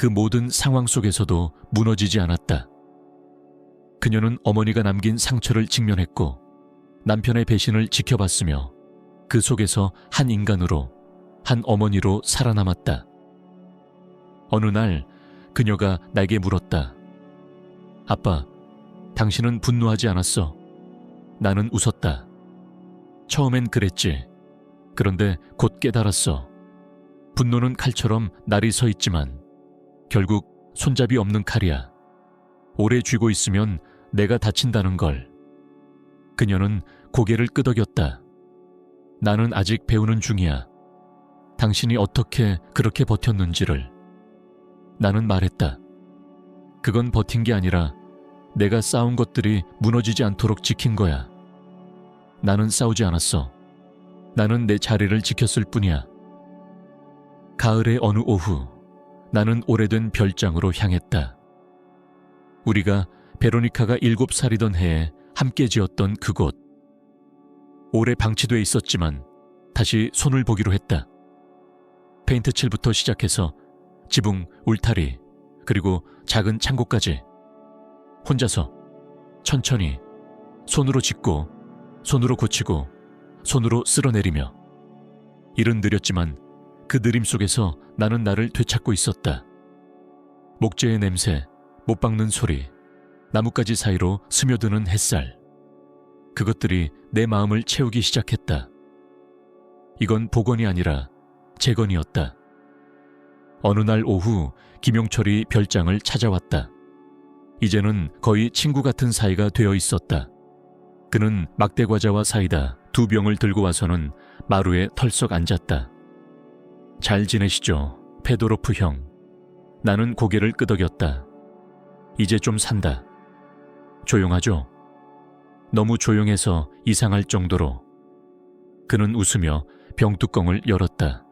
그 모든 상황 속에서도 무너지지 않았다. 그녀는 어머니가 남긴 상처를 직면했고 남편의 배신을 지켜봤으며 그 속에서 한 인간으로, 한 어머니로 살아남았다. 어느 날 그녀가 나에게 물었다. 아빠, 당신은 분노하지 않았어. 나는 웃었다. 처음엔 그랬지. 그런데 곧 깨달았어. 분노는 칼처럼 날이 서 있지만 결국 손잡이 없는 칼이야. 오래 쥐고 있으면 내가 다친다는 걸. 그녀는 고개를 끄덕였다. 나는 아직 배우는 중이야. 당신이 어떻게 그렇게 버텼는지를. 나는 말했다. 그건 버틴 게 아니라 내가 쌓은 것들이 무너지지 않도록 지킨 거야. 나는 싸우지 않았어. 나는 내 자리를 지켰을 뿐이야. 가을의 어느 오후, 나는 오래된 별장으로 향했다. 우리가 베로니카가 7살이던 해에 함께 지었던 그곳. 오래 방치돼 있었지만 다시 손을 보기로 했다. 페인트칠부터 시작해서 지붕, 울타리, 그리고 작은 창고까지. 혼자서, 천천히, 손으로 짓고, 손으로 고치고, 손으로 쓸어내리며. 일은 느렸지만 그 느림 속에서 나는 나를 되찾고 있었다. 목재의 냄새, 못 박는 소리, 나뭇가지 사이로 스며드는 햇살. 그것들이 내 마음을 채우기 시작했다. 이건 복원이 아니라 재건이었다. 어느 날 오후 김용철이 별장을 찾아왔다. 이제는 거의 친구 같은 사이가 되어 있었다. 그는 막대과자와 사이다 2병을 들고 와서는 마루에 털썩 앉았다. 잘 지내시죠, 페도로프 형. 나는 고개를 끄덕였다. 이제 좀 산다. 조용하죠? 너무 조용해서 이상할 정도로. 그는 웃으며 병뚜껑을 열었다.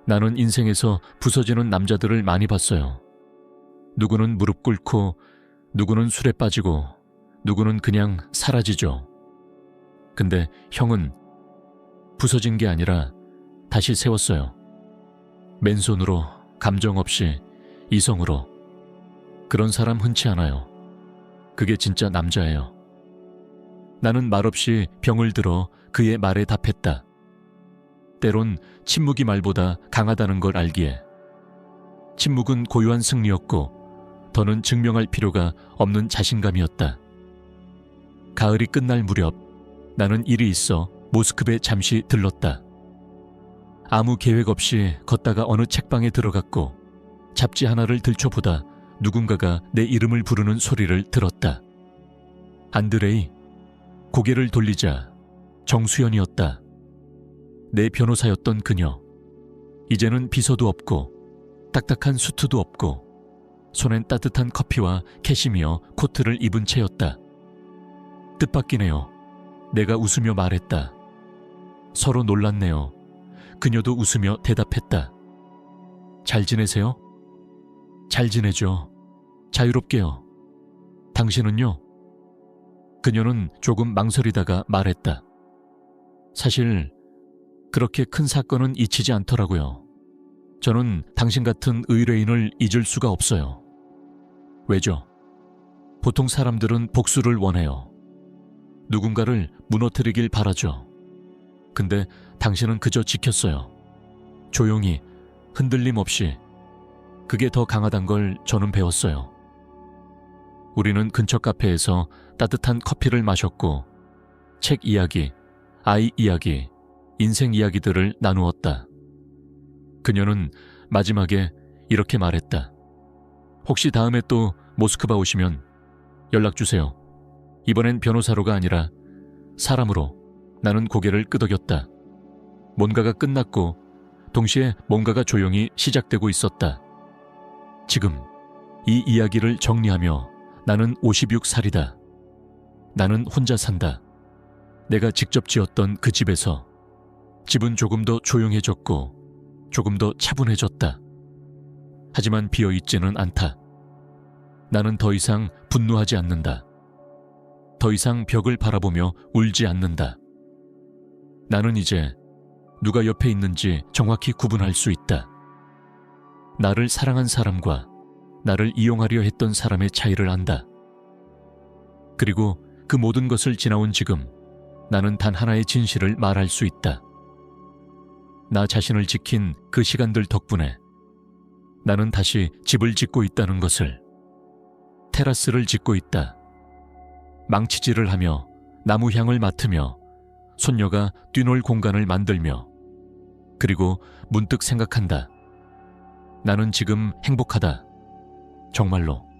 나는 인생에서 부서지는 남자들을 많이 봤어요. 누구는 무릎 꿇고, 누구는 술에 빠지고, 누구는 그냥 사라지죠. 근데 형은 부서진 게 아니라 다시 세웠어요. 맨손으로, 감정 없이, 이성으로. 그런 사람 흔치 않아요. 그게 진짜 남자예요. 나는 말없이 병을 들어 그의 말에 답했다. 때론 침묵이 말보다 강하다는 걸 알기에. 침묵은 고요한 승리였고 더는 증명할 필요가 없는 자신감이었다. 가을이 끝날 무렵 나는 일이 있어 모스크바에 잠시 들렀다. 아무 계획 없이 걷다가 어느 책방에 들어갔고 잡지 하나를 들춰보다 누군가가 내 이름을 부르는 소리를 들었다. 안드레이. 고개를 돌리자 정수연이었다. 내 변호사였던 그녀. 이제는 비서도 없고 딱딱한 수트도 없고 손엔 따뜻한 커피와 캐시미어 코트를 입은 채였다. 뜻밖이네요. 내가 웃으며 말했다. 서로 놀랐네요. 그녀도 웃으며 대답했다. 잘 지내세요? 잘 지내죠. 자유롭게요. 당신은요? 그녀는 조금 망설이다가 말했다. 사실 그렇게 큰 사건은 잊히지 않더라고요. 저는 당신 같은 의뢰인을 잊을 수가 없어요. 왜죠? 보통 사람들은 복수를 원해요. 누군가를 무너뜨리길 바라죠. 근데 당신은 그저 지켰어요. 조용히, 흔들림 없이. 그게 더 강하단 걸 저는 배웠어요. 우리는 근처 카페에서 따뜻한 커피를 마셨고 책 이야기, 아이 이야기, 인생 이야기들을 나누었다. 그녀는 마지막에 이렇게 말했다. 혹시 다음에 또 모스크바 오시면 연락 주세요. 이번엔 변호사로가 아니라 사람으로. 나는 고개를 끄덕였다. 뭔가가 끝났고 동시에 뭔가가 조용히 시작되고 있었다. 지금 이 이야기를 정리하며 나는 56살이다. 나는 혼자 산다. 내가 직접 지었던 그 집에서. 집은 조금 더 조용해졌고 조금 더 차분해졌다. 하지만 비어있지는 않다. 나는 더 이상 분노하지 않는다. 더 이상 벽을 바라보며 울지 않는다. 나는 이제 누가 옆에 있는지 정확히 구분할 수 있다. 나를 사랑한 사람과 나를 이용하려 했던 사람의 차이를 안다. 그리고 그 모든 것을 지나온 지금 나는 단 하나의 진실을 말할 수 있다. 나 자신을 지킨 그 시간들 덕분에 나는 다시 집을 짓고 있다는 것을. 테라스를 짓고 있다. 망치질을 하며 나무 향을 맡으며 손녀가 뛰놀 공간을 만들며. 그리고 문득 생각한다. 나는 지금 행복하다. 정말로.